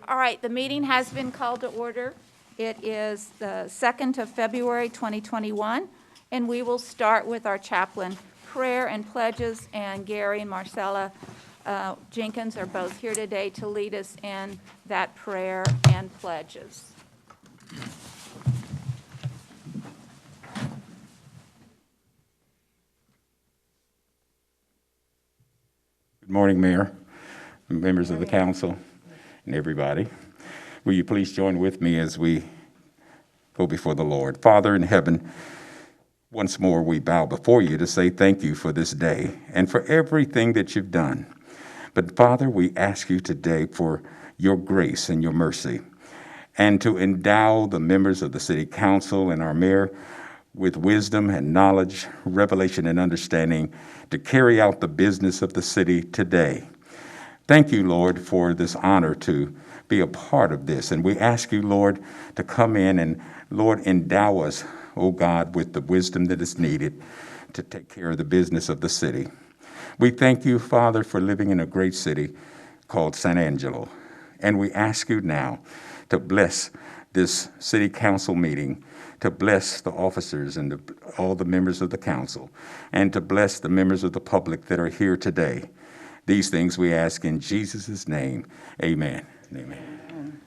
All right, the meeting has been called to order. It is the 2nd of February, 2021, and we will start with our chaplain prayer and pledges, and Gary and Marcella Jenkins are both here today to lead us in that prayer and pledges. Good morning, Mayor, members of the council, and everybody. Will you please join with me as we go before the Lord? Father in heaven, once more we bow before you to say thank you for this day and for everything that you've done. But Father, we ask you today for your grace and your mercy, and to endow the members of the city council and our mayor with wisdom and knowledge, revelation and understanding to carry out the business of the city today. Thank you, Lord, for this honor to be a part of this. And we ask you, Lord, to come in and, Lord, endow us, oh God, with the wisdom that is needed to take care of the business of the city. We thank you, Father, for living in a great city called San Angelo. And we ask you now to bless this city council meeting, to bless the officers and all the members of the council, and to bless the members of the public that are here today. These things we ask in Jesus' name. Amen. Amen.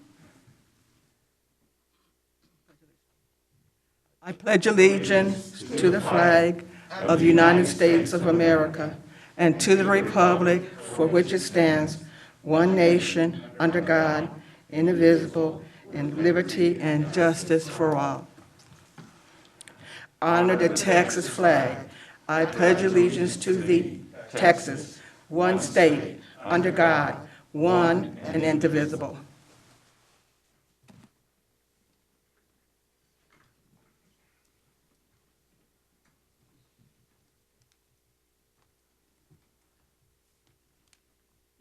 I pledge allegiance to the flag of the United States of America and to the republic for which it stands, one nation, under God, indivisible, and liberty and justice for all. Honor the Texas flag. I pledge allegiance to thee, Texas, one state, under God, one and indivisible.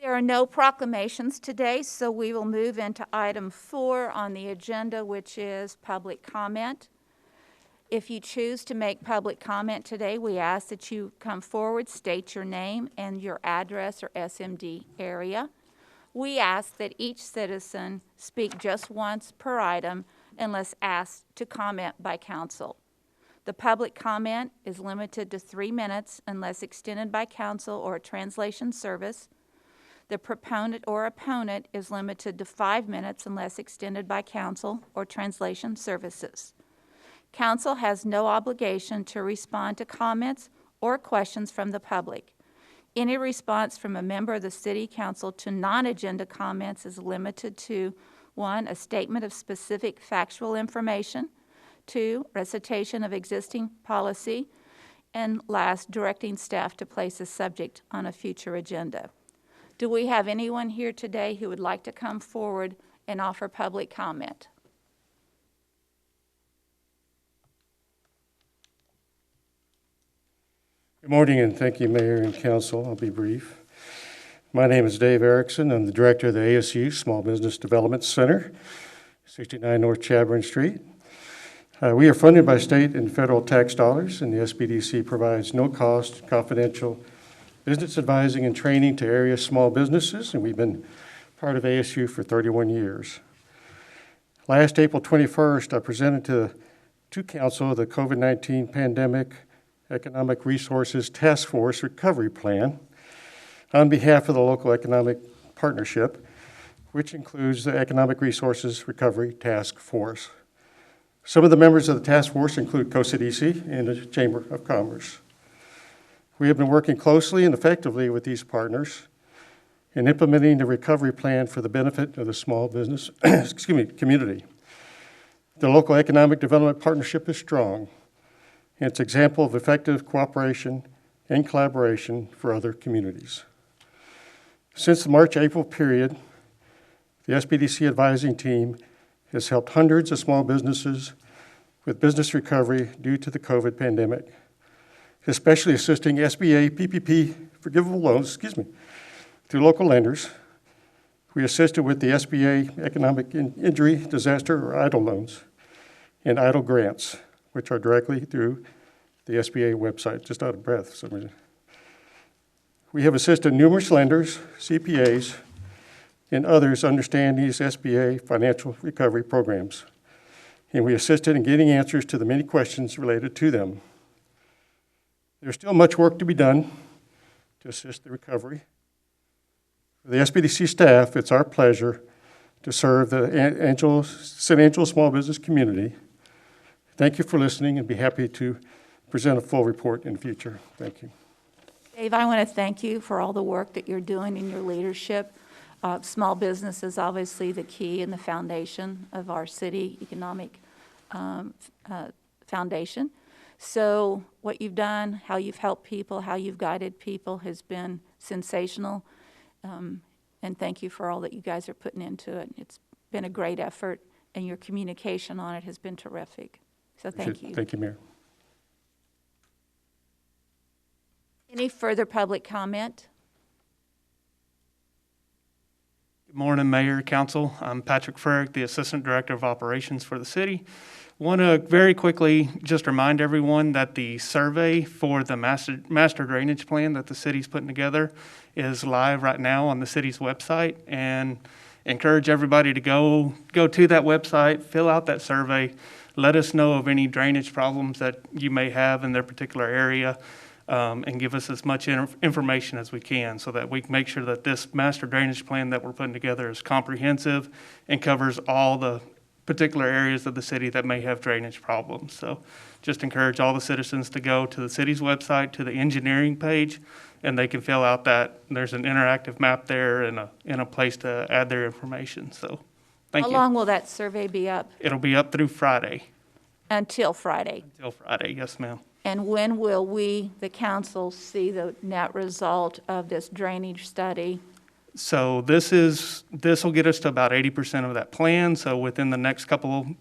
There are no proclamations today, so we will move into item 4 on the agenda, which is public comment. If you choose to make public comment today, we ask that you come forward, state your name and your address or SMD area. We ask that each citizen speak just once per item unless asked to comment by council. The public comment is limited to 3 minutes unless extended by council or a translation service. The proponent or opponent is limited to 5 minutes unless extended by council or translation services. Council has no obligation to respond to comments or questions from the public. Any response from a member of the City Council to non-agenda comments is limited to 1, a statement of specific factual information, 2, recitation of existing policy, and last, directing staff to place a subject on a future agenda. Do we have anyone here today who would like to come forward and offer public comment? Good morning, and thank you, Mayor and Council. I'll be brief. My name is Dave Erickson. I'm the director of the ASU Small Business Development Center, 69 North Chadbourne Street. We are funded by state and federal tax dollars, and the SBDC provides no-cost, confidential business advising and training to area small businesses, and we've been part of ASU for 31 years. Last April 21st, I presented to Council the COVID-19 Pandemic Economic Resources Task Force Recovery Plan on behalf of the local economic partnership, which includes the Economic Resources Recovery Task Force. Some of the members of the task force include COSADC and the Chamber of Commerce. We have been working closely and effectively with these partners in implementing the recovery plan for the benefit of the small business community. The local economic development partnership is strong, and it's an example of effective cooperation and collaboration for other communities. Since the March-April period, the SBDC advising team has helped hundreds of small businesses with business recovery due to the COVID pandemic, especially assisting SBA PPP forgivable loans, through local lenders. We assisted with the SBA Economic Injury, Disaster, or EIDL loans, and EIDL grants, which are directly through the SBA website. Just out of breath for some reason. We have assisted numerous lenders, CPAs, and others understand these SBA financial recovery programs, and we assisted in getting answers to the many questions related to them. There's still much work to be done to assist the recovery. For the SBDC staff, it's our pleasure to serve the San Angelo small business community. Thank you for listening, and be happy to present a full report in the future. Thank you. Dave, I want to thank you for all the work that you're doing in your leadership. Small business is obviously the key and the foundation of our city economic foundation. So what you've done, how you've helped people, how you've guided people has been sensational. And thank you for all that you guys are putting into it. It's been a great effort, and your communication on it has been terrific. So thank you. Thank you, Mayor. Any further public comment? Good morning, Mayor, Council. I'm Patrick Frerick, the Assistant Director of Operations for the city. Want to very quickly just remind everyone that the survey for the master drainage plan that the city's putting together is live right now on the city's website, and encourage everybody to go to that website, fill out that survey, let us know of any drainage problems that you may have in their particular area, and give us as much information as we can so that we can make sure that this master drainage plan that we're putting together is comprehensive and covers all the particular areas of the city that may have drainage problems. So just encourage all the citizens to go to the city's website, to the engineering page, and they can fill out that. There's an interactive map there and a place to add their information. So thank you. How long will that survey be up? It'll be up through Friday. Until Friday. Until Friday, yes, ma'am. And when will we, the council, see the net result of this drainage study? So this will get us to about 80% of that plan. So within the next couple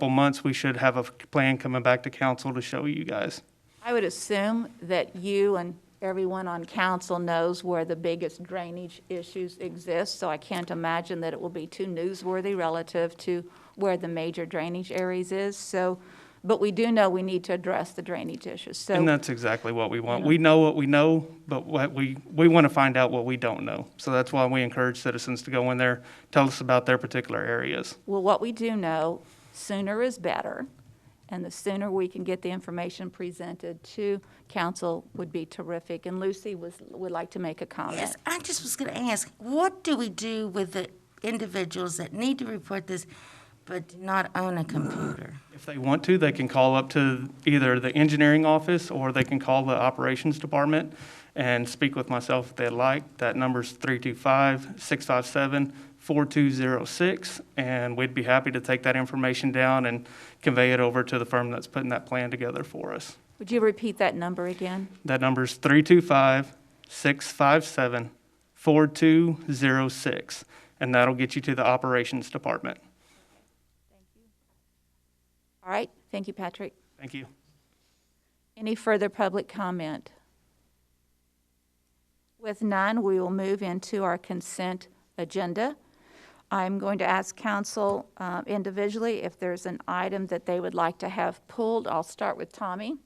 months, we should have a plan coming back to council to show you guys. I would assume that you and everyone on council knows where the biggest drainage issues exist, so I can't imagine that it will be too newsworthy relative to where the major drainage areas is. So, but we do know we need to address the drainage issues. So, and that's exactly what we want. We know what we know, but what we want to find out what we don't know. So that's why we encourage citizens to go in there, tell us about their particular areas. well, what we do know, sooner is better, and the sooner we can get the information presented to council would be terrific. And Lucy would like to make a comment. Yes, I just was going to ask, what do we do with the individuals that need to report this but do not own a computer? If they want to, they can call up to either the engineering office or they can call the operations department and speak with myself if they'd like. That number's 325-657-4206, and we'd be happy to take that information down and convey it over to the firm that's putting that plan together for us. Would you repeat that number again? That number's 325-657-4206, and that'll get you to the operations department. All right, thank you, Patrick. Thank you. Any further public comment? With none, we will move into our consent agenda. I'm going to ask council individually if there's an item that they would like to have pulled. I'll start with Tommy.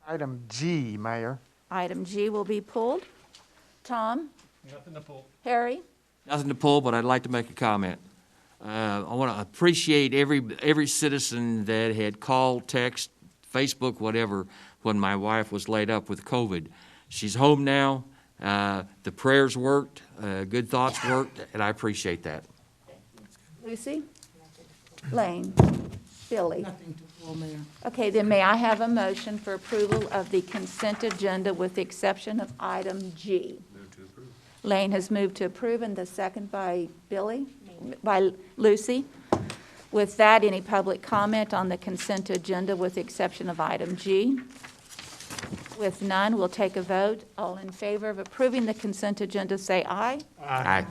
Item G, Mayor. Item G will be pulled. Tom? Nothing to pull. Harry? Nothing to pull, but I'd like to make a comment. I want to appreciate every citizen that had called, text, Facebook, whatever, when my wife was laid up with COVID. She's home now. The prayers worked, good thoughts worked, and I appreciate that. Lucy? Lane? Billy? Nothing to pull, Mayor. Okay, then may I have a motion for approval of the consent agenda with the exception of item G? Move to approve. Lane has moved to approve, and the second by Billy? By Lucy. With that, any public comment on the consent agenda with the exception of item G? With none, we'll take a vote. All in favor of approving the consent agenda, say aye. Aye.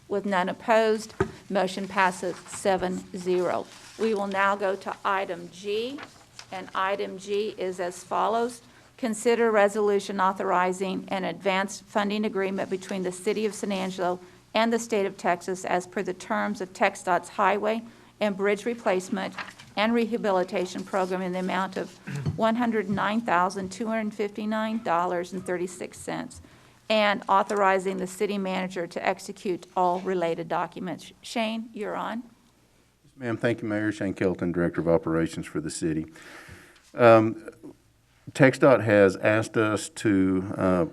With none opposed, motion passes 7-0. We will now go to item G, and item G is as follows. Consider resolution authorizing an advanced funding agreement between the City of San Angelo and the State of Texas as per the terms of TxDOT's Highway and Bridge Replacement and Rehabilitation Program in the amount of $109,259.36. and authorizing the city manager to execute all related documents. Shane, you're on. Ma'am, thank you, Mayor. Shane Kelton, Director of Operations for the city. TxDOT has asked us to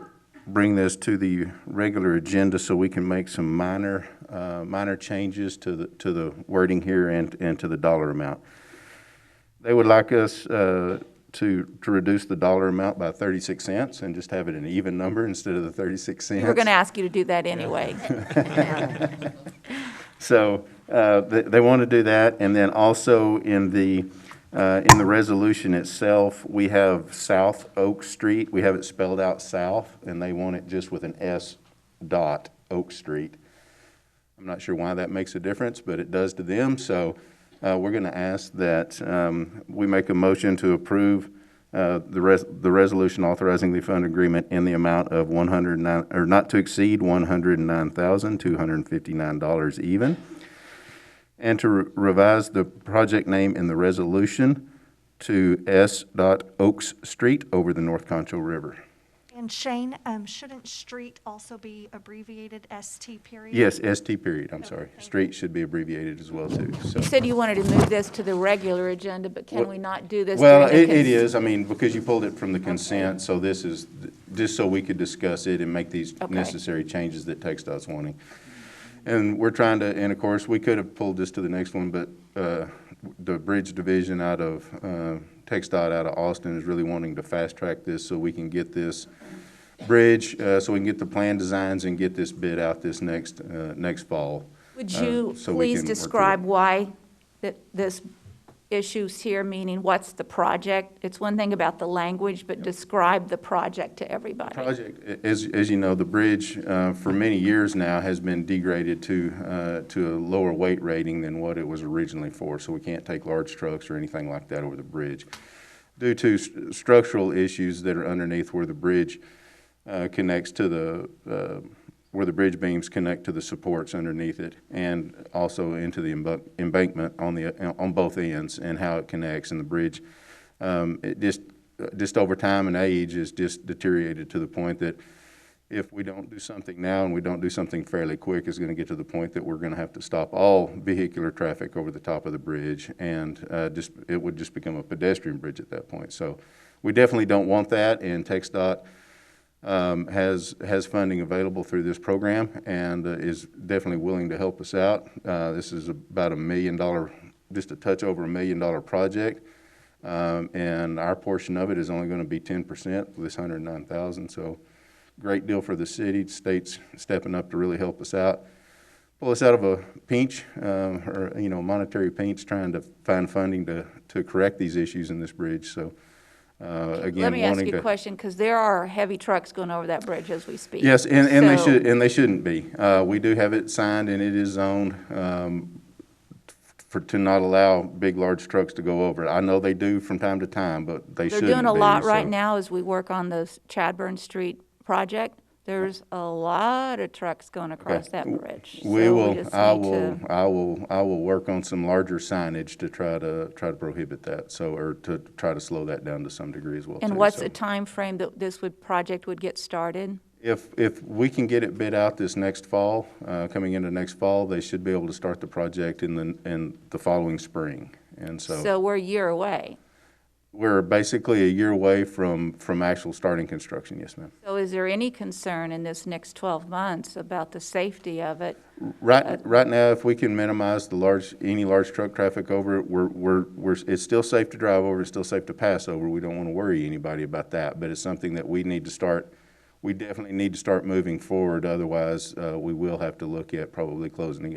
bring this to the regular agenda so we can make some minor changes to the wording here and to the dollar amount. They would like us to reduce the dollar amount by 36 cents and just have it an even number instead of the 36 cents. We're going to ask you to do that anyway. So they want to do that, and then also in the resolution itself, we have South Oak Street. We have it spelled out south, and they want it just with an S dot Oak Street. I'm not sure why that makes a difference, but it does to them. So we're going to ask that we make a motion to approve the resolution authorizing the fund agreement in the amount of not to exceed $109,259 even, and to revise the project name in the resolution to S. Oaks Street over the North Concho River. And Shane, shouldn't street also be abbreviated ST period? Yes, ST period, I'm sorry. Street should be abbreviated as well, too. So. You said you wanted to move this to the regular agenda, but can we not do this? Well, during the it is, I mean, because you pulled it from the consent, so this is just so we could discuss it and make these necessary changes that TxDOT's wanting. And we're trying to, and of course, we could have pulled this to the next one, but the bridge division out of TxDOT out of Austin is really wanting to fast track this so we can get this bridge, so we can get the plan designs and get this bid out this next fall. Would you so we please can work describe through it. why this issue's here, meaning what's the project? It's one thing about the language, but describe the project to everybody. Project, as you know, the bridge for many years now has been degraded to a lower weight rating than what it was originally for. So we can't take large trucks or anything like that over the bridge due to structural issues that are underneath where the bridge connects to where the bridge beams connect to the supports underneath it, and also into the embankment on both ends, and how it connects. And the bridge, it just over time and age, is just deteriorated to the point that if we don't do something now and we don't do something fairly quick, it's going to get to the point that we're going to have to stop all vehicular traffic over the top of the bridge, and it would just become a pedestrian bridge at that point. So we definitely don't want that, and TxDOT has funding available through this program and is definitely willing to help us out. This is about $1 million, just a touch over $1 million project, and our portion of it is only going to be 10% of this $109,000. So, great deal for the city. The state's stepping up to really help us out, pull us out of a pinch, or monetary pinch, trying to find funding to correct these issues in this bridge. So. Again, Let me ask you a question, because there are heavy trucks going over that bridge as we speak. Yes, and they shouldn't be. We do have it signed, and it is zoned to not allow big, large trucks to go over it. I know they do from time to time, but they shouldn't be. They're doing a lot right now as we work on the Chadburn Street project. There's a lot of trucks going across that bridge. I will work on some larger signage to try to prohibit that. So, or to try to slow that down to some degree as well. And what's the time frame that this project would get started? If we can get it bid out this next fall, coming into next fall, they should be able to start the project in the following spring. And so we're a year away. We're basically a year away from actual starting construction, yes, ma'am. So is there any concern in this next 12 months about the safety of it? Right now, if we can minimize any large truck traffic over it, it's still safe to drive over, it's still safe to pass over. We don't want to worry anybody about that, but it's something that we definitely need to start moving forward. Otherwise, we will have to look at probably closing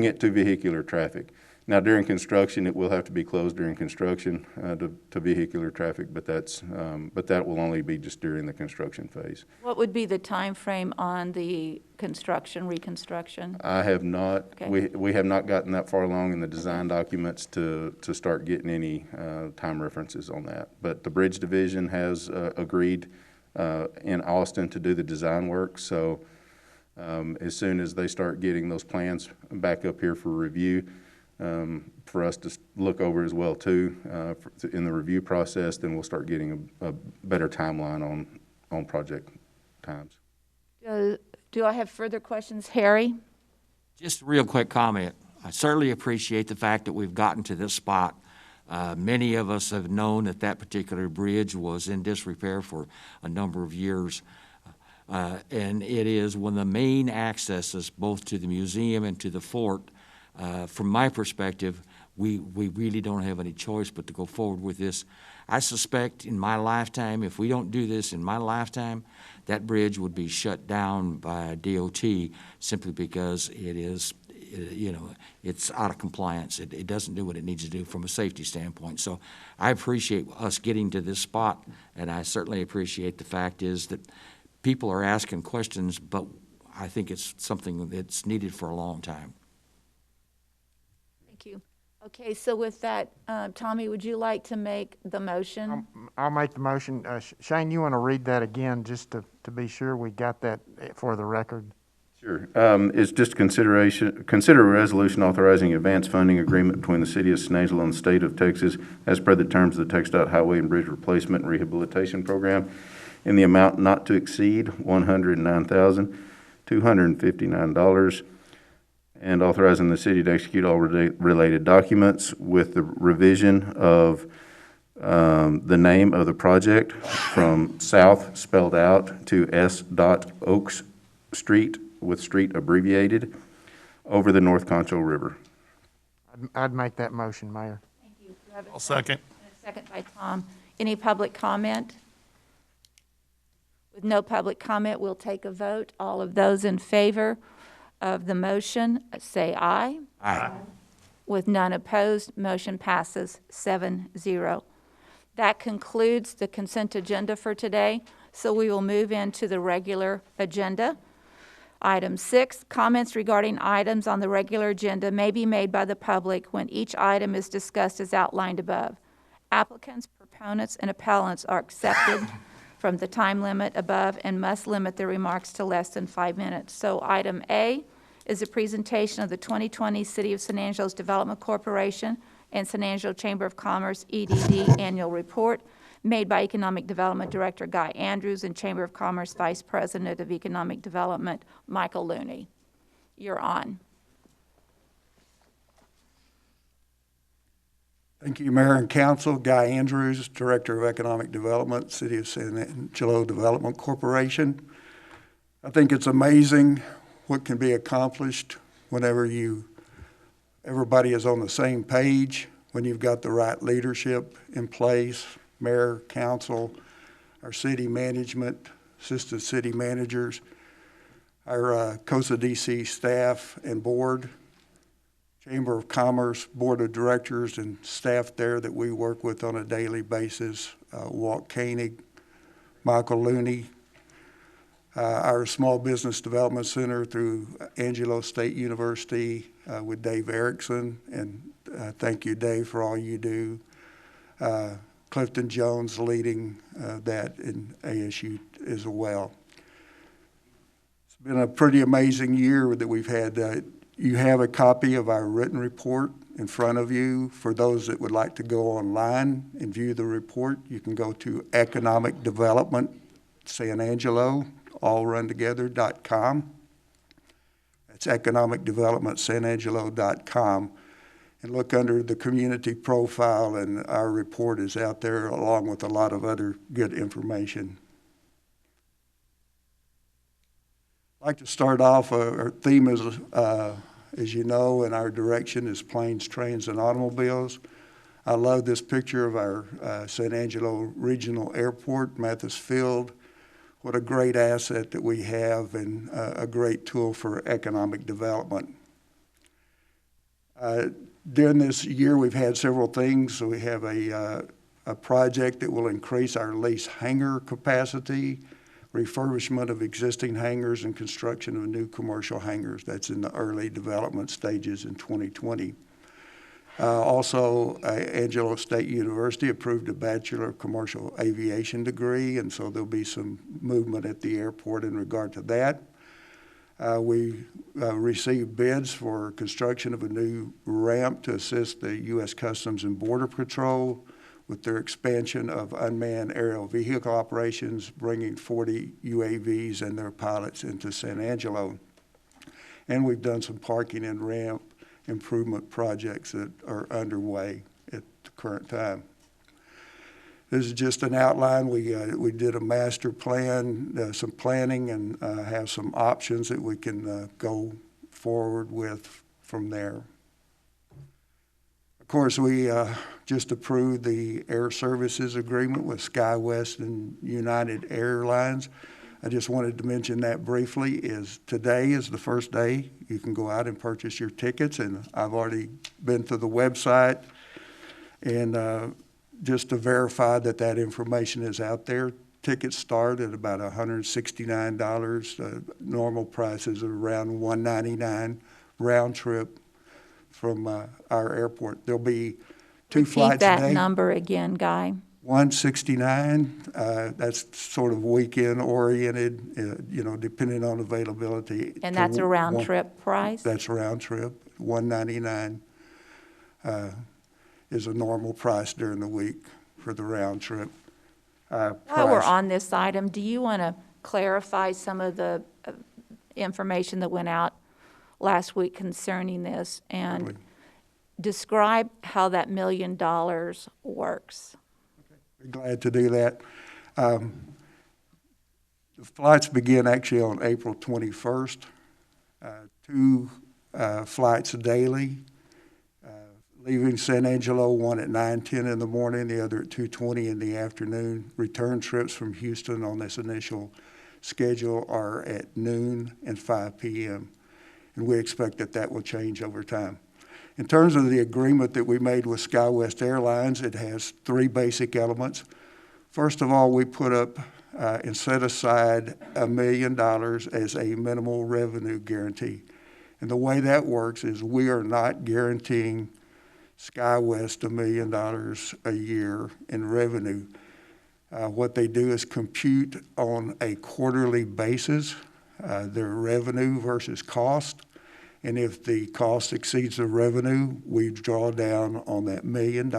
it to vehicular traffic. Now, during construction, it will have to be closed during construction to vehicular traffic, but that will only be just during the construction phase. What would be the time frame on the reconstruction? I have not. Okay. We have not gotten that far along in the design documents to start getting any time references on that. But the bridge division has agreed in Austin to do the design work. So as soon as they start getting those plans back up here for review, for us to look over as well too, in the review process, then we'll start getting a better timeline on project times. Do I have further questions? Harry? Just a real quick comment. I certainly appreciate the fact that we've gotten to this spot. Many of us have known that that particular bridge was in disrepair for a number of years. And it is one of the main accesses both to the museum and to the fort. From my perspective, we really don't have any choice but to go forward with this. I suspect in my lifetime, if we don't do this in my lifetime, that bridge would be shut down by DOT simply because it is, it's out of compliance. It doesn't do what it needs to do from a safety standpoint. So I appreciate us getting to this spot, and I certainly appreciate the fact is that people are asking questions, but I think it's something that's needed for a long time. Thank you. Okay, so with that, Tommy, would you like to make the motion? I'll make the motion. Shane, you want to read that again just to be sure we got that for the record? Sure. It's just consider a resolution authorizing advance funding agreement between the City of San Angelo and the State of Texas as per the terms of the TxDOT Highway and Bridge Replacement and Rehabilitation Program in the amount not to exceed $109,259, and authorizing the city to execute all related documents with the revision of the name of the project from South spelled out to S. Oaks Street with street abbreviated over the North Concho River. I'd make that motion, Mayor. Thank you. Do I have a I'll second. A second by Tom. Any public comment? With no public comment, we'll take a vote. All of those in favor of the motion, say aye. Aye. With none opposed, motion passes 7-0. That concludes the consent agenda for today, so we will move into the regular agenda. Item 6, comments regarding items on the regular agenda may be made by the public when each item is discussed as outlined above. Applicants, proponents, and appellants are accepted from the time limit above and must limit their remarks to less than 5 minutes. So item A is a presentation of the 2020 City of San Angelo's Development Corporation and San Angelo Chamber of Commerce EDD Annual Report made by Economic Development Director Guy Andrews and Chamber of Commerce Vice President of Economic Development Michael Looney. You're on. Thank you, Mayor and Council. Guy Andrews, Director of Economic Development, City of San Angelo Development Corporation. I think it's amazing what can be accomplished whenever everybody is on the same page, when you've got the right leadership in place, Mayor, Council, our city management, assistant city managers, our COSA DC staff and board, Chamber of Commerce, Board of Directors, and staff there that we work with on a daily basis, Walt Koenig, Michael Looney, our Small Business Development Center through Angelo State University with Dave Erickson, and thank you, Dave, for all you do. Clifton Jones leading that in ASU as well. It's been a pretty amazing year that we've had. You have a copy of our written report in front of you. For those that would like to go online and view the report, you can go to Economic Development San Angelo, all run together.com. That's economicdevelopmentsanangelo.com. And look under the community profile, and our report is out there along with a lot of other good information. I'd like to start off, our theme is, as you know, and our direction is planes, trains, and automobiles. I love this picture of our San Angelo Regional Airport, Mathis Field. What a great asset that we have, and a great tool for economic development. During this year, we've had several things. So we have a project that will increase our lease hangar capacity, refurbishment of existing hangars, and construction of new commercial hangars. That's in the early development stages in 2020. Also, Angelo State University approved a Bachelor of Commercial Aviation degree, and so there'll be some movement at the airport in regard to that. We received bids for construction of a new ramp to assist the U.S. Customs and Border Patrol with their expansion of unmanned aerial vehicle operations, bringing 40 UAVs and their pilots into San Angelo. And we've done some parking and ramp improvement projects that are underway at the current time. This is just an outline. We did a master plan, some planning, and have some options that we can go forward with from there. Of course, we just approved the air services agreement with SkyWest and United Airlines. I just wanted to mention that briefly. Today is the first day you can go out and purchase your tickets, and I've already been to the website and just to verify that that information is out there. Tickets start at about $169. Normal prices are around $199 round trip from our airport. There'll be two flights a day. Repeat that number again, Guy. $169. That's sort of weekend oriented, depending on availability. And that's a round trip price? That's a round trip. $199 is a normal price during the week for the round trip. While we're on this item, do you want to clarify some of the information that went out last week concerning this and Certainly. describe how that $1 million works? Be glad to do that. The flights begin actually on April 21st. Two flights daily, leaving San Angelo, one at 9:10 in the morning, the other at 2:20 in the afternoon. Return trips from Houston on this initial schedule are at noon and 5 p.m. And we expect that that will change over time. In terms of the agreement that we made with SkyWest Airlines, it has three basic elements. First of all, we put up and set aside $1 million as a minimal revenue guarantee. And the way that works is we are not guaranteeing SkyWest $1 million a year in revenue. What they do is compute on a quarterly basis their revenue versus cost. And if the cost exceeds the revenue, we draw down on that $1 million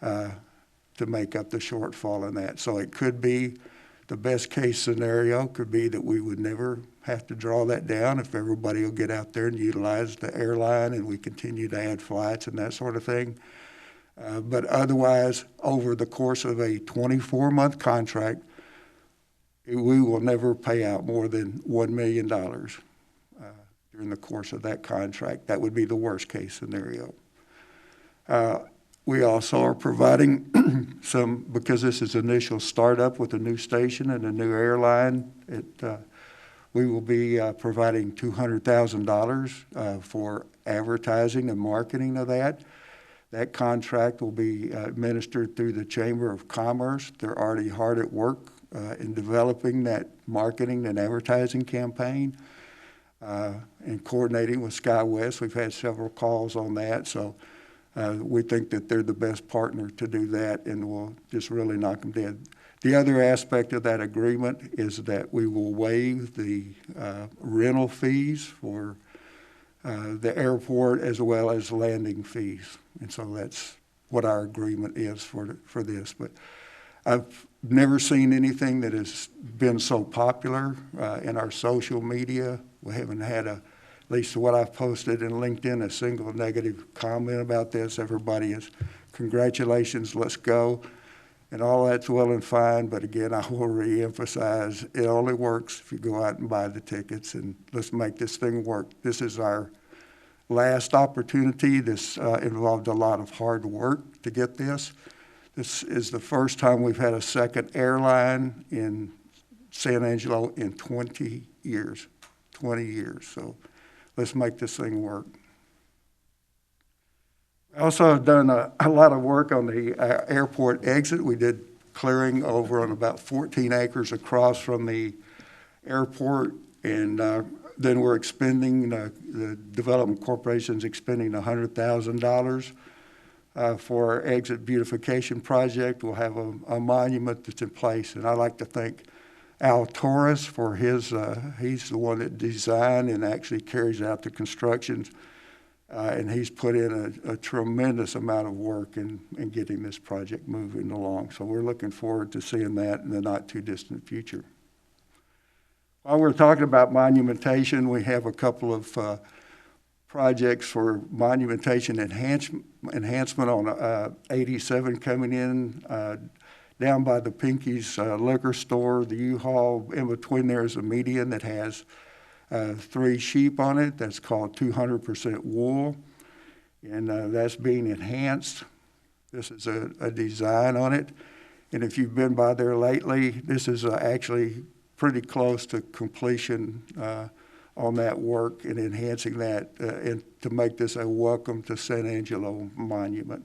to make up the shortfall in that. So it could be, the best case scenario could be that we would never have to draw that down if everybody will get out there and utilize the airline and we continue to add flights and that sort of thing. But otherwise, over the course of a 24-month contract, we will never pay out more than $1 million during the course of that contract. That would be the worst case scenario. We also are providing because this is initial startup with a new station and a new airline, we will be providing $200,000 for advertising and marketing of that. That contract will be administered through the Chamber of Commerce. They're already hard at work in developing that marketing and advertising campaign. And coordinating with SkyWest. We've had several calls on that, so we think that they're the best partner to do that, and we'll just really knock them dead. The other aspect of that agreement is that we will waive the rental fees for the airport as well as landing fees, and so that's what our agreement is for this. But I've never seen anything that has been so popular in our social media. We haven't had, at least what I've posted in LinkedIn, a single negative comment about this. Everybody is, congratulations, let's go. And all that's well and fine, but again, I will reemphasize, it only works if you go out and buy the tickets, and let's make this thing work. This is our last opportunity. This involved a lot of hard work to get this. This is the first time we've had a second airline in San Angelo in 20 years. 20 years, so let's make this thing work. I also have done a lot of work on the airport exit. We did clearing over on about 14 acres across from the airport, and then we're expending, the Development Corporation's expending $100,000 for our exit beautification project. We'll have a monument that's in place, and I'd like to thank Al Torres for his, he's the one that designed and actually carries out the construction And he's put in a tremendous amount of work in getting this project moving along. So we're looking forward to seeing that in the not-too-distant future. While we're talking about monumentation, we have a couple of projects for monumentation enhancement on 87 coming in down by the Pinky's liquor store, the U-Haul. In between there is a median that has 3 sheep on it. That's called 200% wool, and that's being enhanced. This is a design on it, and if you've been by there lately, this is actually pretty close to completion on that work and enhancing that and to make this a welcome to San Angelo monument.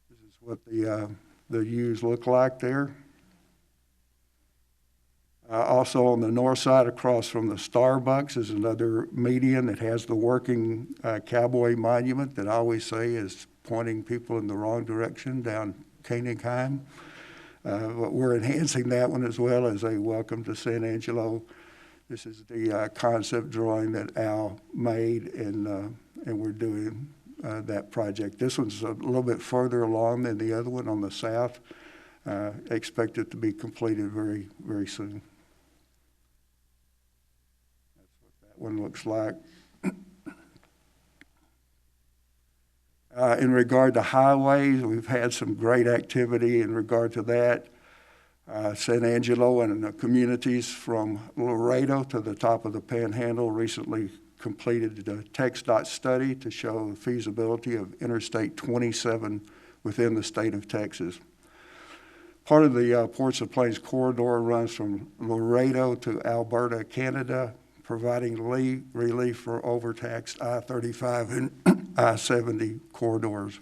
This is what the U's look like there. Also on the north side across from the Starbucks is another median that has the working cowboy monument that I always say is pointing people in the wrong direction down Koenigheim. But we're enhancing that one as well as a welcome to San Angelo. This is the concept drawing that Al made, and we're doing that project. This one's a little bit further along than the other one on the south. Expect it to be completed very, very soon. That's what that one looks like. In regard to highways, we've had some great activity in regard to that. San Angelo and the communities from Laredo to the top of the Panhandle recently completed a TxDOT study to show the feasibility of Interstate 27 within the state of Texas. Part of the Ports of Plains corridor runs from Laredo to Alberta, Canada, providing relief for overtaxed I-35 and I-70 corridors.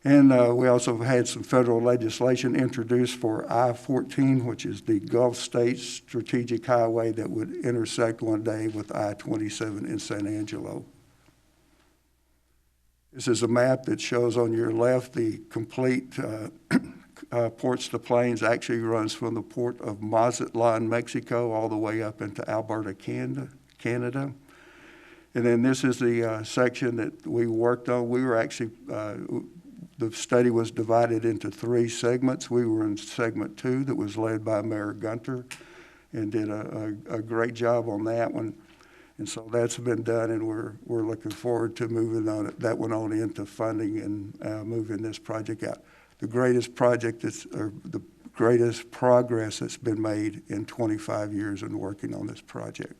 And we also had some federal legislation introduced for I-14, which is the Gulf States strategic highway that would intersect one day with I-27 in San Angelo. This is a map that shows on your left the complete Ports to Plains. Actually runs from the port of Mazatlan, Mexico, all the way up into Alberta, Canada. And then this is the section that we worked on. We were actually, the study was divided into 3 segments. We were in segment 2 that was led by Mayor Gunter and did a great job on that one. And so that's been done, and we're looking forward to moving on that one on into funding and moving this project out. The greatest project or the greatest progress that's been made in 25 years in working on this project.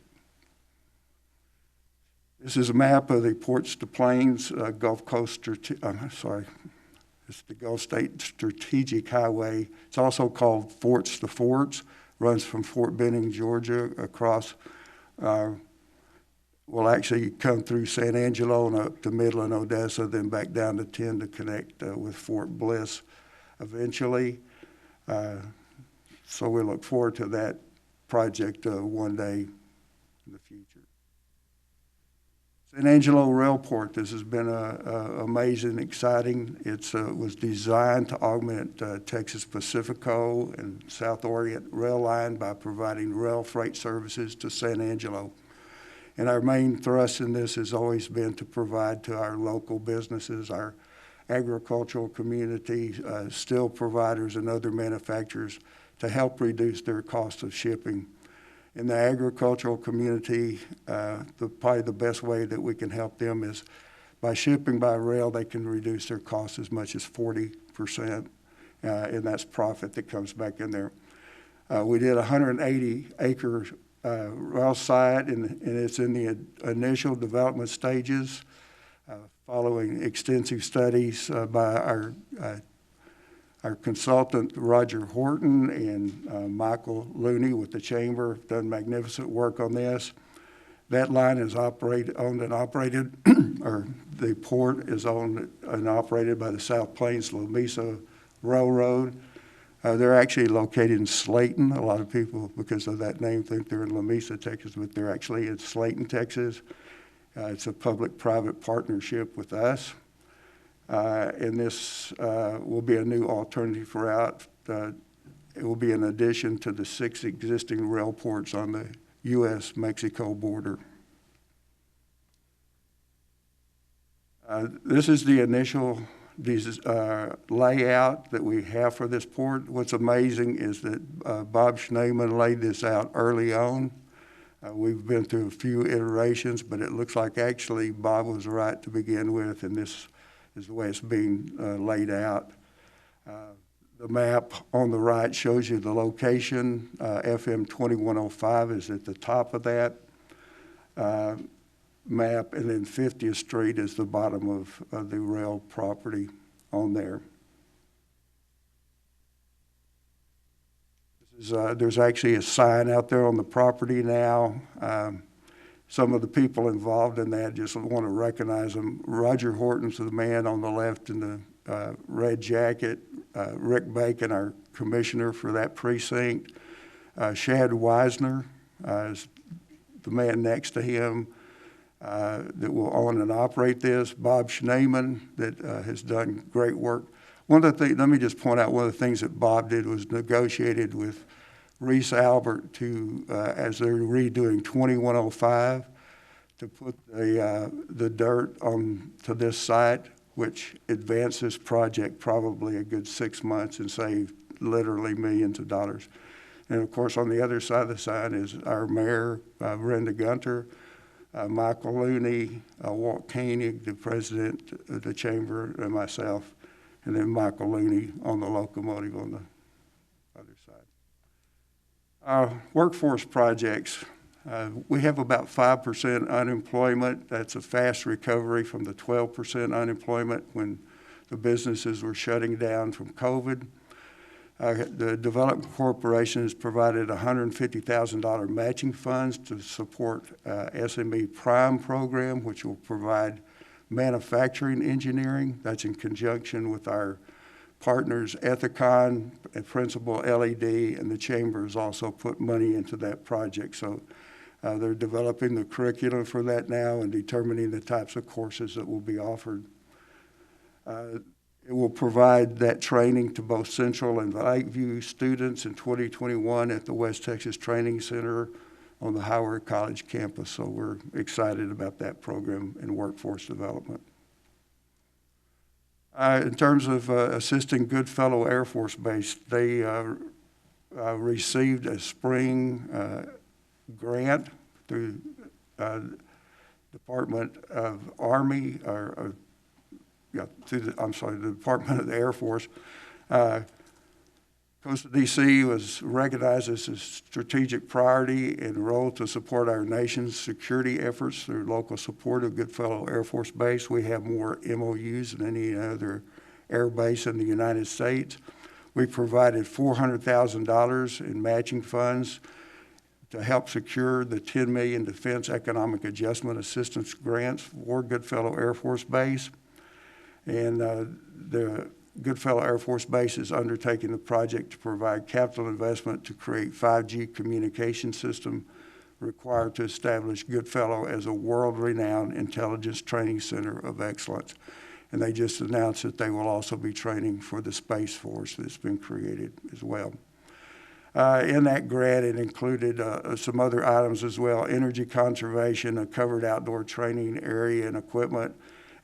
This is a map of the Ports to Plains Gulf Coast, it's the Gulf State Strategic Highway. It's also called Forts to Forts, runs from Fort Benning, Georgia, across, will actually come through San Angelo and up to Midland, Odessa, then back down to 10 to connect with Fort Bliss eventually. So we look forward to that project one day in the future. San Angelo Railport, this has been amazing, exciting. It was designed to augment Texas Pacifico and South Orient rail line by providing rail freight services to San Angelo. And our main thrust in this has always been to provide to our local businesses, our agricultural community, steel providers and other manufacturers to help reduce their cost of shipping. In the agricultural community, probably the best way that we can help them is by shipping by rail. They can reduce their costs as much as 40%, and that's profit that comes back in there. We did a 180-acre rail site, and it's in the initial development stages, following extensive studies by our consultant, Roger Horton, and Michael Looney with the Chamber have done magnificent work on this. That line is owned and operated, or the port is owned and operated by the South Plains Lamesa Railroad. They're actually located in Slayton. A lot of people, because of that name, think they're in Lamesa, Texas, but they're actually in Slayton, Texas. It's a public-private partnership with us. And this will be a new alternative route. It will be in addition to the 6 existing rail ports on the U.S.-Mexico border. This is the initial layout that we have for this port. What's amazing is that Bob Schneeman laid this out early on. We've been through a few iterations, but it looks like actually Bob was right to begin with, and this is the way it's being laid out. The map on the right shows you the location. FM 2105 is at the top of that map, and then 50th Street is the bottom of the rail property on there. There's actually a sign out there on the property now. Some of the people involved in that just want to recognize them. Roger Horton's the man on the left in the red jacket. Rick Bacon, our commissioner for that precinct. Shad Wisner is the man next to him that will own and operate this. Bob Schneeman that has done great work. One of the things, let me just point out, one of the things that Bob did was negotiated with Reese Albert to, as they're redoing 2105, to put the dirt on to this site, which advanced this project probably a good 6 months and saved literally millions of dollars. And of course, on the other side of the sign is our mayor, Brenda Gunter, Michael Looney, Walt Koenig, the president of the chamber, and myself, and then Michael Looney on the locomotive on the other side. Workforce projects. We have about 5% unemployment. That's a fast recovery from the 12% unemployment when the businesses were shutting down from COVID. The Development Corporation has provided $150,000 matching funds to support SME Prime program, which will provide manufacturing engineering. That's in conjunction with our partners Ethicon and Principal LED, and the Chamber has also put money into that project. So they're developing the curriculum for that now and determining the types of courses that will be offered. It will provide that training to both Central and Lakeview students in 2021 at the West Texas Training Center on the Howard College campus. So we're excited about that program in workforce development. In terms of assisting Goodfellow Air Force Base, they received a spring grant through Department of Army, the Department of the Air Force. Coastal DC was recognized as a strategic priority and role to support our nation's security efforts through local support of Goodfellow Air Force Base. We have more MOUs than any other air base in the United States. We provided $400,000 in matching funds to help secure the $10 million Defense Economic Adjustment Assistance grants for Goodfellow Air Force Base. And the Goodfellow Air Force Base is undertaking the project to provide capital investment to create 5G communication system required to establish Goodfellow as a world-renowned intelligence training center of excellence. And they just announced that they will also be training for the Space Force that's been created as well. In that grant, it included some other items as well: energy conservation, a covered outdoor training area and equipment,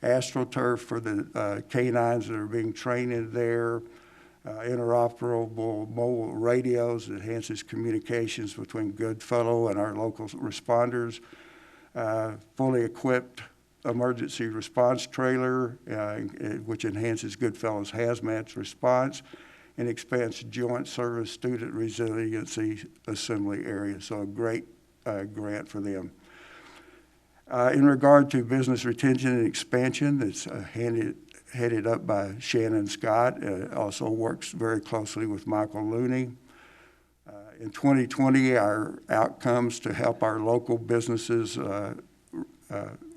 AstroTurf for the canines that are being trained in there, interoperable mobile radios that enhances communications between Goodfellow and our local responders, fully equipped emergency response trailer, which enhances Goodfellow's hazmat response, and expands joint service student resiliency assembly area. So a great grant for them. In regard to business retention and expansion, that's headed up by Shannon Scott. Also works very closely with Michael Looney. In 2020, our outcomes to help our local businesses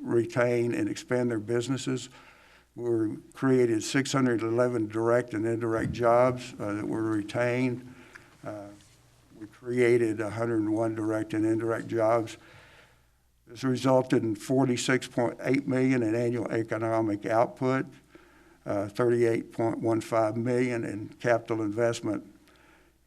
retain and expand their businesses. We created 611 direct and indirect jobs that were retained. We created 101 direct and indirect jobs. This resulted in $46.8 million in annual economic output, $38.15 million in capital investment.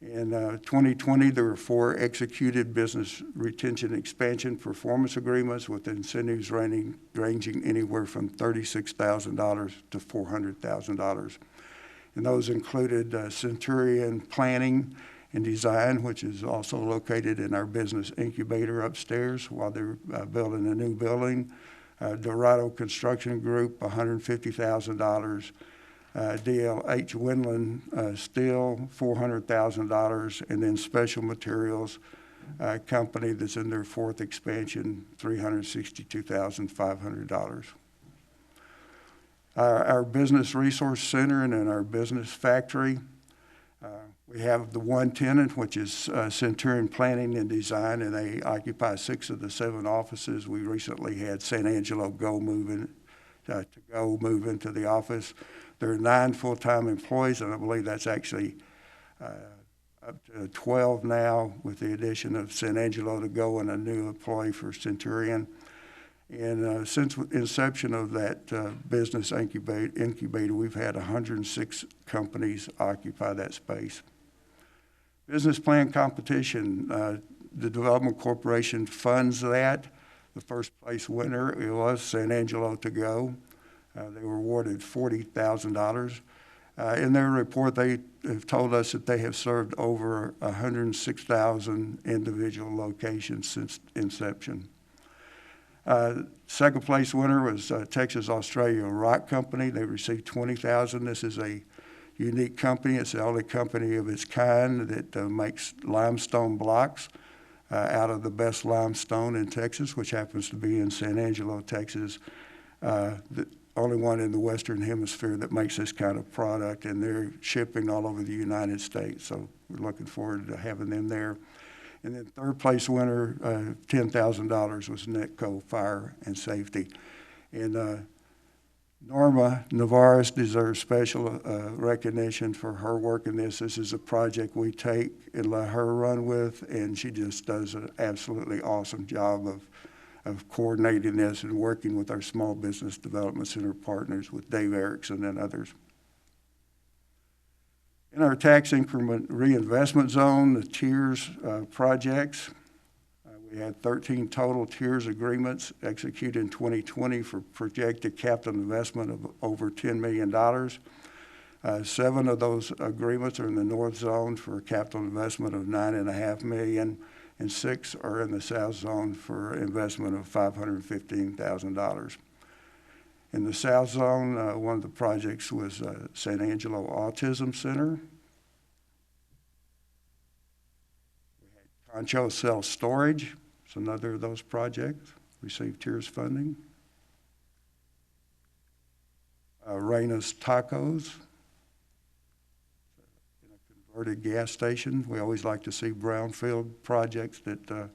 In 2020, there were 4 executed business retention expansion performance agreements with incentives ranging anywhere from $36,000 to $400,000. And those included Centurion Planning and Design, which is also located in our business incubator upstairs while they're building a new building. Dorado Construction Group, $150,000. DLH Windland Steel, $400,000, and then Special Materials Company that's in their 4th expansion, $362,500. Our Business Resource Center and in our Business Factory, we have the one tenant, which is Centurion Planning and Design, and they occupy 6 of the 7 offices. We recently had San Angelo To move into the office. There are 9 full-time employees, and I believe that's actually up to 12 now with the addition of San Angelo To Go and a new employee for Centurion. And since inception of that business incubator, we've had 106 companies occupy that space. Business plan competition, the Development Corporation funds that. The first place winner, it was San Angelo To Go. They were awarded $40,000. In their report, they have told us that they have served over 106,000 individual locations since inception. Second place winner was Texas Australia Rock Company. They received $20,000. This is a unique company. It's the only company of its kind that makes limestone blocks out of the best limestone in Texas, which happens to be in San Angelo, Texas. The only one in the Western Hemisphere that makes this kind of product, and they're shipping all over the United States. So we're looking forward to having them there. And then third place winner, $10,000 was Netco Fire and Safety. And Norma Navarez deserves special recognition for her work in this. This is a project we take and let her run with, and she just does an absolutely awesome job of coordinating this and working with our Small Business Development Center partners with Dave Erickson and others. In our tax increment reinvestment zone, the TIERS projects, we had 13 total TIERS agreements executed in 2020 for projected capital investment of over $10 million. 7 of those agreements are in the North Zone for a capital investment of $9.5 million, and 6 are in the South Zone for investment of $515,000. In the South Zone, one of the projects was San Angelo Autism Center. We had Concho Self-Storage. It's another of those projects, received TIERS funding. Reyna's Tacos, in a converted gas station. We always like to see brownfield projects that are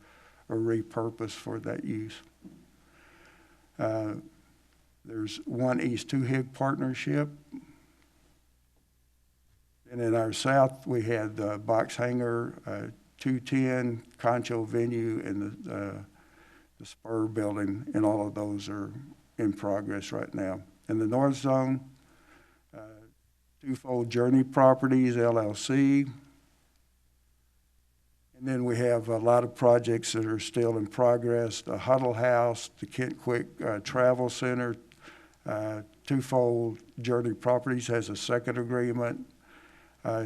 repurposed for that use. There's one East Twohig partnership. And in our south, we had Box Hangar, 210, Concho Venue, and the Spur building, and all of those are in progress right now. In the North Zone, Twofold Journey Properties, LLC. And then we have a lot of projects that are still in progress. The Huddle House, the Kent Quick Travel Center, Twofold Journey Properties has a second agreement.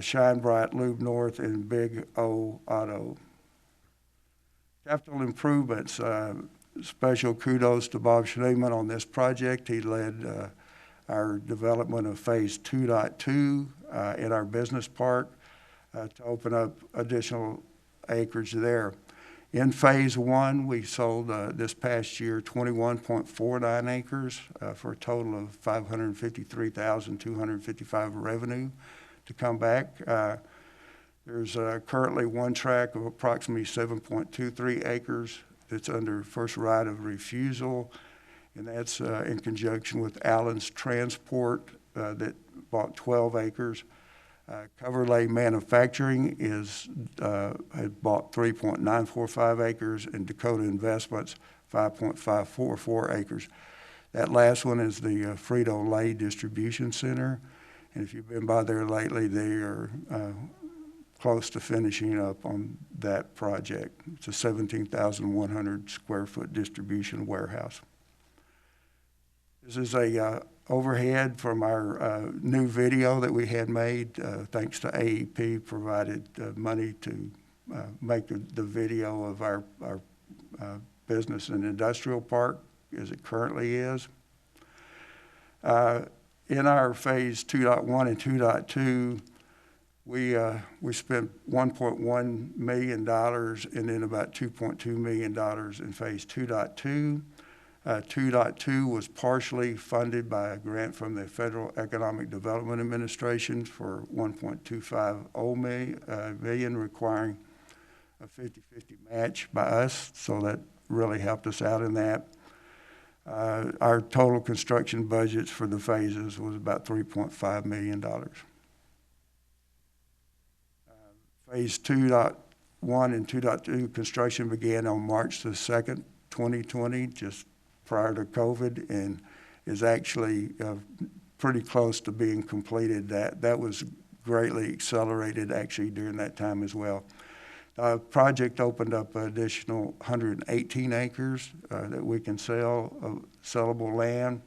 Shine Bright, Lube North, and Big O Auto. Capital improvements, special kudos to Bob Schneeman on this project. He led our development of Phase 2.2 in our business park to open up additional acreage there. In Phase 1, we sold this past year 21.49 acres for a total of $553,255 revenue to come back. There's currently one tract of approximately 7.23 acres that's under first right of refusal, and that's in conjunction with Allen's Transport that bought 12 acres. Coverlay Manufacturing had bought 3.945 acres, and Dakota Investments 5.544 acres. That last one is the Frito-Lay Distribution Center. And if you've been by there lately, they are close to finishing up on that project. It's a 17,100 square foot distribution warehouse. This is a overhead from our new video that we had made. Thanks to AEP, provided money to make the video of our business and industrial park as it currently is. In our phase 2.1 and 2.2, we spent $1.1 million and then about $2.2 million in phase 2.2. 2.2 was partially funded by a grant from the Federal Economic Development Administration for $1.25 million, requiring a 50-50 match by us, so that really helped us out in that. Our total construction budgets for the phases was about $3.5 million. Phase 2.1 and 2.2 construction began on March the 2nd, 2020, just prior to COVID, and is actually pretty close to being completed. That was greatly accelerated actually during that time as well. The project opened up an additional 118 acres that we can sell, sellable land.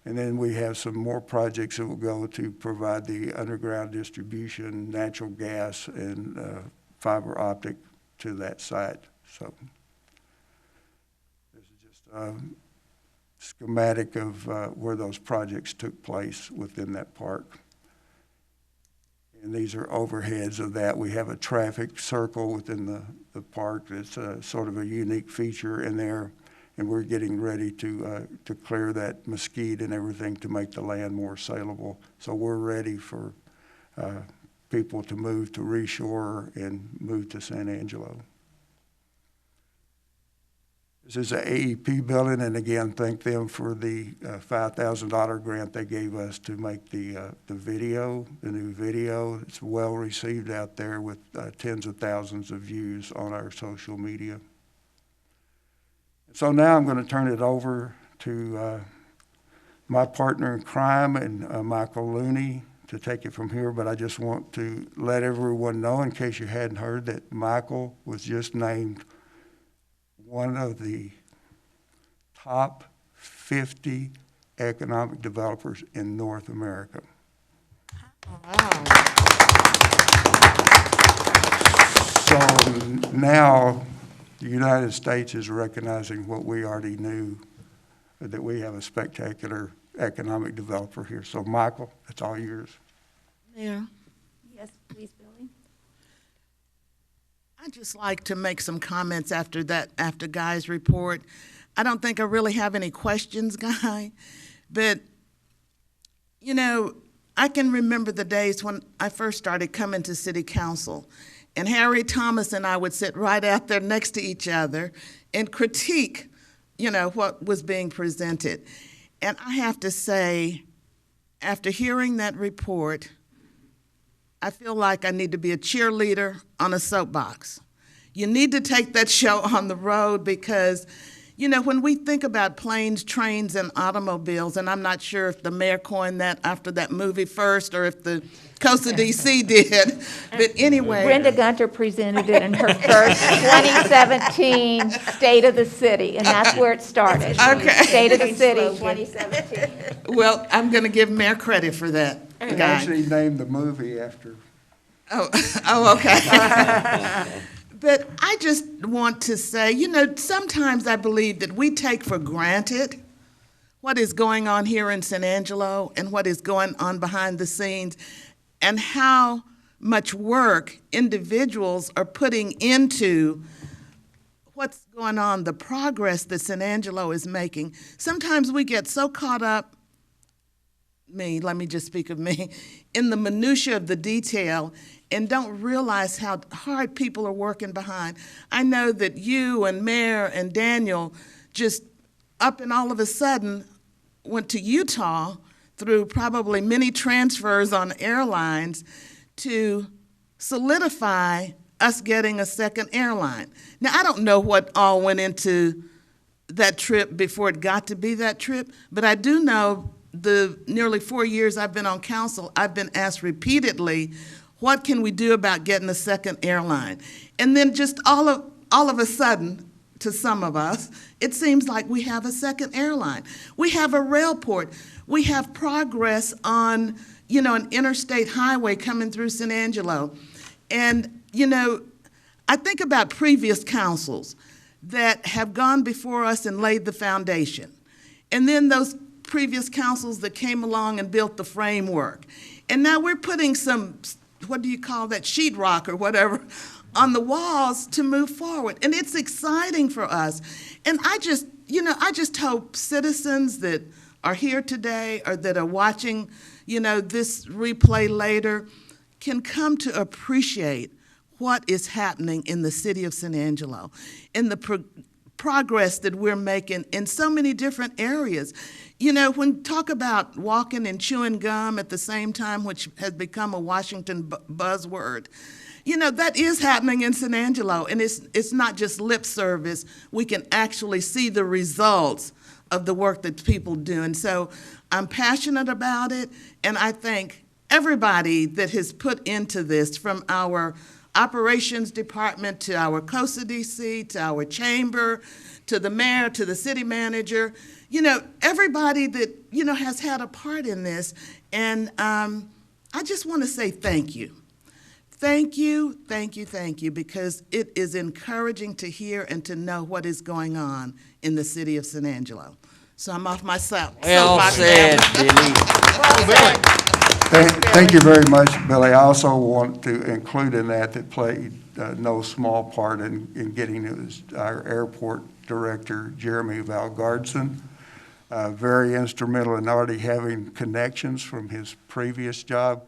And then we have some more projects that will go to provide the underground distribution, natural gas, and fiber optic to that site. So this is just a schematic of where those projects took place within that park. And these are overheads of that. We have a traffic circle within the park that's sort of a unique feature in there. And we're getting ready to clear that mesquite and everything to make the land more saleable. So we're ready for people to move to Reshore and move to San Angelo. This is an AEP building, and again, thank them for the $5,000 grant they gave us to make the video, the new video. It's well received out there with tens of thousands of views on our social media. So now I'm going to turn it over to my partner in crime and Michael Looney to take it from here, but I just want to let everyone know, in case you hadn't heard, that Michael was just named one of the top 50 economic developers in North America. Wow. So now the United States is recognizing what we already knew, that we have a spectacular economic developer here. So Michael, it's all yours. Mayor, Yes, please, Billy. I'd just like to make some comments after Guy's report. I don't think I really have any questions, Guy, but, you know, I can remember the days when I first started coming to City Council, and Harry Thomas and I would sit right out there next to each other and critique, you know, what was being presented. And I have to say, after hearing that report, I feel like I need to be a cheerleader on a soapbox. You need to take that show on the road because, you know, when we think about planes, trains, and automobiles, and I'm not sure if the mayor coined that after that movie first or if the Coast of D.C. did, but anyway. Brenda Gunter presented it in her first 2017 State of the City, and that's where it started. Okay. State of the City, 2017. Well, I'm going to give Mayor credit for that. They Guy. actually named the movie after. Oh, okay. But I just want to say, you know, sometimes I believe that we take for granted what is going on here in San Angelo and what is going on behind the scenes and how much work individuals are putting into what's going on, the progress that San Angelo is making. Sometimes we get so caught up, let me just speak of me, in the minutia of the detail and don't realize how hard people are working behind. I know that you and Mayor and Daniel just up and all of a sudden went to Utah through probably many transfers on airlines to solidify us getting a second airline. Now, I don't know what all went into that trip before it got to be that trip, but I do know the nearly 4 years I've been on council, I've been asked repeatedly, What can we do about getting a second airline? And then just all of a sudden, to some of us, it seems like we have a second airline. We have a railport. We have progress on, an interstate highway coming through San Angelo. And, I think about previous councils that have gone before us and laid the foundation. And then those previous councils that came along and built the framework. And now we're putting some, what do you call that, sheetrock or whatever, on the walls to move forward. And it's exciting for us. And I just hope citizens that are here today or that are watching, this replay later can come to appreciate what is happening in the city of San Angelo and the progress that we're making in so many different areas. When talk about walking and chewing gum at the same time, which has become a Washington buzzword, that is happening in San Angelo, and it's not just lip service. We can actually see the results of the work that people do. And so I'm passionate about it, and I thank everybody that has put into this, from our operations department to our COSA DC, to our chamber, to the mayor, to the city manager, everybody that, has had a part in this. And I just want to say thank you. Thank you, thank you, thank you, because it is encouraging to hear and to know what is going on in the city of San Angelo. So I'm off myself. Well said, Billy. Thank you very much, Billy. I also want to include in that played no small part in getting our airport director, Jeremy Valgardson, very instrumental in already having connections from his previous job.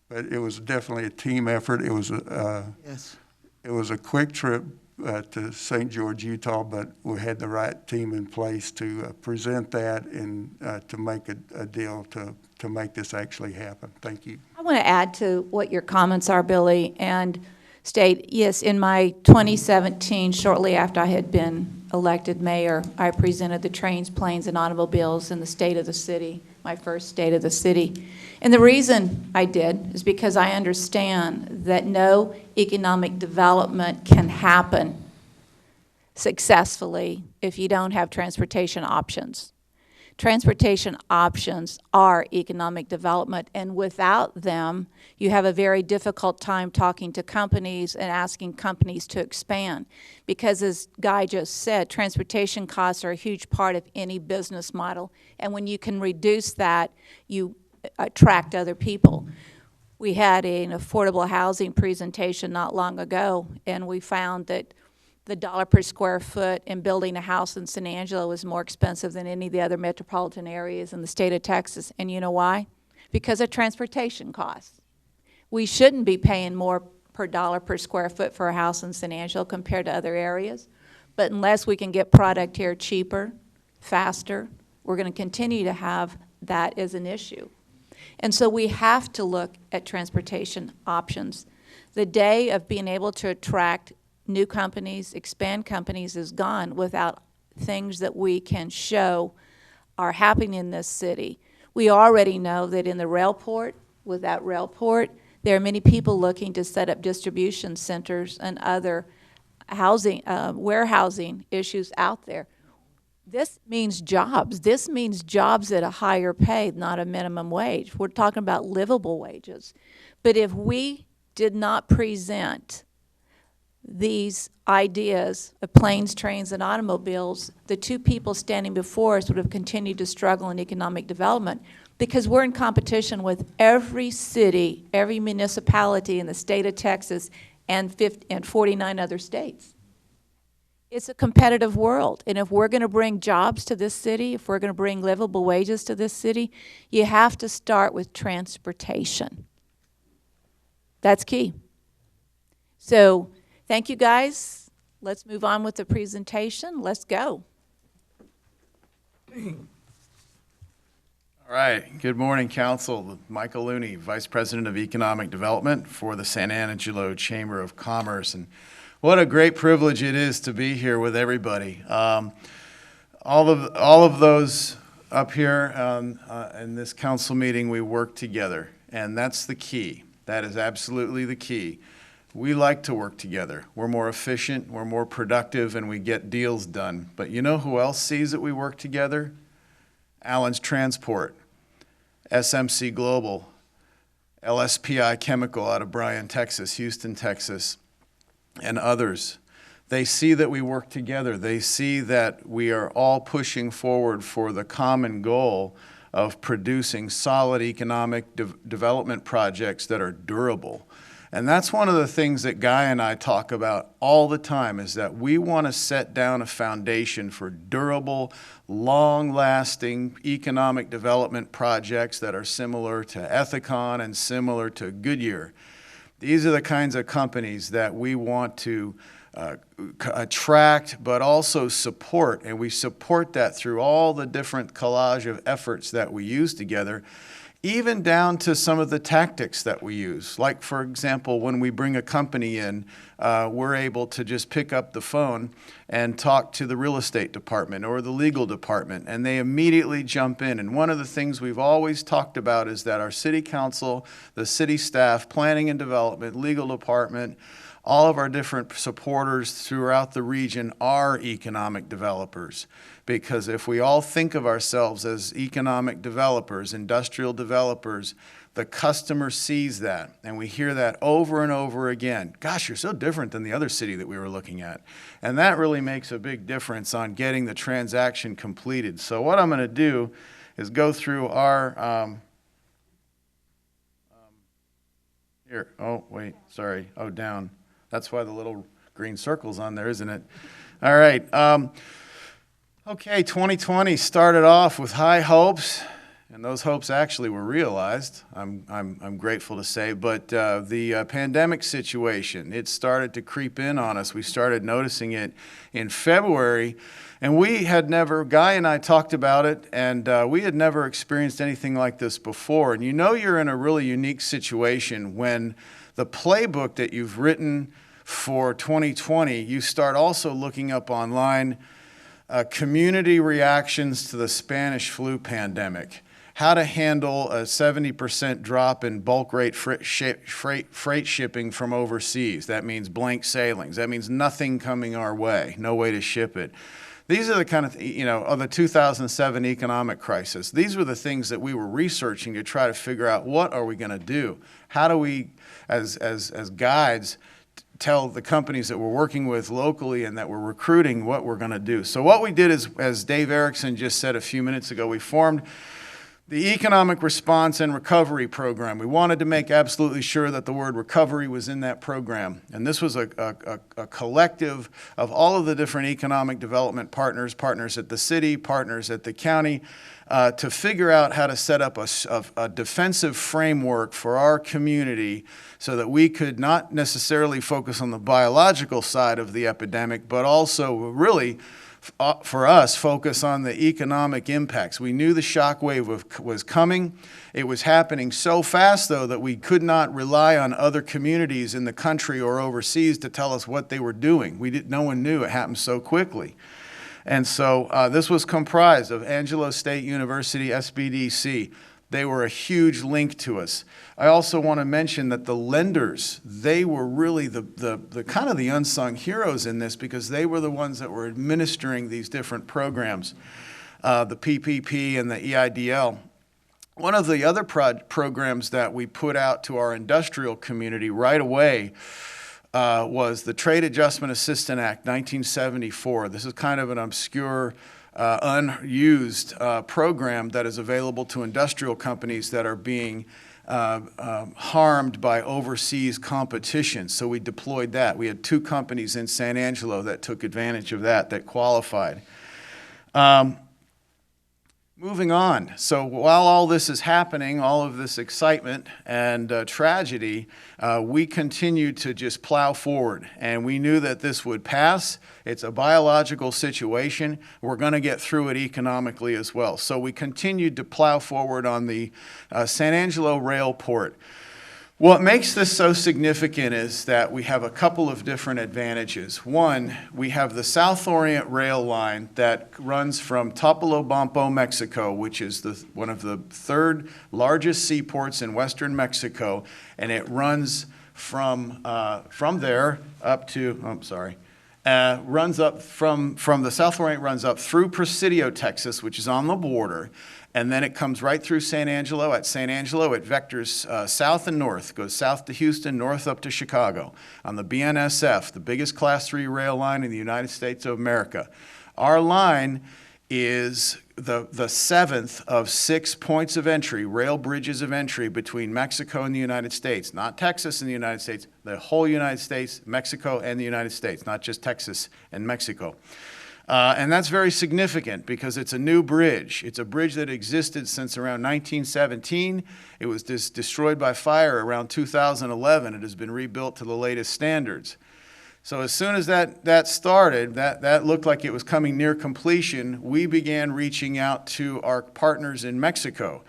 But it was definitely a team effort. It was it was a quick trip to St. George, Utah, but we had the right team in place to present that and to make a deal to make this actually happen. Thank you. I want to add to what your comments are, Billy, and state, yes, in my 2017, shortly after I had been elected mayor, I presented the trains, planes, and automobiles in the state of the city, my first state of the city. And the reason I did is because I understand that no economic development can happen successfully if you don't have transportation options. Transportation options are economic development, and without them, you have a very difficult time talking to companies and asking companies to expand. Because as Guy just said, transportation costs are a huge part of any business model, and when you can reduce that, you attract other people. We had an affordable housing presentation not long ago, and we found that the dollar per square foot in building a house in San Angelo is more expensive than any of the other metropolitan areas in the state of Texas. And you know why? Because of transportation costs. We shouldn't be paying more per dollar per square foot for a house in San Angelo compared to other areas. But unless we can get product here cheaper, faster, we're going to continue to have that as an issue. And so we have to look at transportation options. The day of being able to attract new companies, expand companies is gone without things that we can show are happening in this city. We already know that in the railport, without railport, there are many people looking to set up distribution centers and other housing, warehousing issues out there. This means jobs. This means jobs at a higher pay, not a minimum wage. We're talking about livable wages. But if we did not present these ideas of planes, trains, and automobiles, the two people standing before us would have continued to struggle in economic development, because we're in competition with every city, every municipality in the state of Texas and 49 other states. It's a competitive world, and if we're going to bring jobs to this city, if we're going to bring livable wages to this city, you have to start with transportation. That's key. So, thank you, guys. Let's move on with the presentation. Let's go. All right. Good morning, Council. Michael Looney, Vice President of Economic Development for the San Angelo Chamber of Commerce. And what a great privilege it is to be here with everybody. All of those up here in this council meeting, we work together, and that's the key. That is absolutely the key. We like to work together. We're more efficient, we're more productive, and we get deals done. But you know who else sees that we work together? Allen's Transport, SMC Global, LSPI Chemical out of Bryan, Texas, Houston, Texas, and others. They see that we work together. They see that we are all pushing forward for the common goal of producing solid economic development projects that are durable. And that's one of the things that Guy and I talk about all the time, is that we want to set down a foundation for durable, long-lasting economic development projects that are similar to Ethicon and similar to Goodyear. These are the kinds of companies that we want to attract, but also support, and we support that through all the different collage of efforts that we use together, even down to some of the tactics that we use. Like, for example, when we bring a company in, we're able to just pick up the phone and talk to the real estate department or the legal department, and they immediately jump in. And one of the things we've always talked about is that our city council, the city staff, planning and development, legal department, all of our different supporters throughout the region are economic developers. Because if we all think of ourselves as economic developers, industrial developers, the customer sees that. And we hear that over and over again. Gosh, you're so different than the other city that we were looking at. And that really makes a big difference on getting the transaction completed. So what I'm going to do is go through our... here. Oh, wait. Sorry. Oh, down. That's why the little green circle's on there, isn't it? All right. Okay, 2020 started off with high hopes, and those hopes actually were realized, I'm grateful to say. But the pandemic situation, it started to creep in on us. We started noticing it in February, and we had never, Guy and I talked about it, and we had never experienced anything like this before. And you know you're in a really unique situation when the playbook that you've written for 2020, you start also looking up online community reactions to the Spanish flu pandemic, how to handle a 70% drop in bulk rate freight shipping from overseas. That means blank sailings. That means nothing coming our way, no way to ship it. These are the kind of, of the 2007 economic crisis. These were the things that we were researching to try to figure out, what are we going to do? How do we, as guides, tell the companies that we're working with locally and that we're recruiting what we're going to do? So what we did is, as Dave Erickson just said a few minutes ago, we formed the Economic Response and Recovery Program. We wanted to make absolutely sure that the word recovery was in that program. And this was a collective of all of the different economic development partners, partners at the city, partners at the county, to figure out how to set up a defensive framework for our community so that we could not necessarily focus on the biological side of the epidemic, but also really, for us, focus on the economic impacts. We knew the shock wave was coming. It was happening so fast, though, that we could not rely on other communities in the country or overseas to tell us what they were doing. No one knew. It happened so quickly. And so this was comprised of Angelo State University, SBDC. They were a huge link to us. I also want to mention that the lenders, they were really the kind of the unsung heroes in this, because they were the ones that were administering these different programs, the PPP and the EIDL. One of the other programs that we put out to our industrial community right away was the Trade Adjustment Assistance Act, 1974. This is kind of an obscure, unused program that is available to industrial companies that are being harmed by overseas competition. So we deployed that. We had 2 companies in San Angelo that took advantage of that qualified. Moving on. So while all this is happening, all of this excitement and tragedy, we continued to just plow forward. And we knew that this would pass. It's a biological situation. We're going to get through it economically as well. So we continued to plow forward on the San Angelo Rail Port. What makes this so significant is that we have a couple of different advantages. One, we have the South Orient rail line that runs from Topolobampo, Mexico, which is one of the third largest seaports in western Mexico, and it runs from there up to, runs up from the South Orient, runs up through Presidio, Texas, which is on the border. And then it comes right through San Angelo. At San Angelo, it vectors south and north, goes south to Houston, north up to Chicago on the BNSF, the biggest Class 3 rail line in the United States of America. Our line is the seventh of 6 points of entry, rail bridges of entry between Mexico and the United States. Not Texas and the United States, the whole United States, Mexico and the United States, not just Texas and Mexico. And that's very significant because it's a new bridge. It's a bridge that existed since around 1917. It was destroyed by fire around 2011. It has been rebuilt to the latest standards. So as soon as that started, that looked like it was coming near completion, we began reaching out to our partners in Mexico.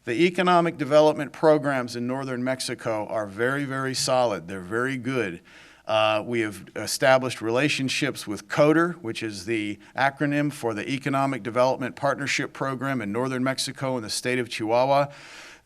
The economic development programs in northern Mexico are very, very solid. They're very good. We have established relationships with CODER, which is the acronym for the Economic Development Partnership Program in northern Mexico and the state of Chihuahua.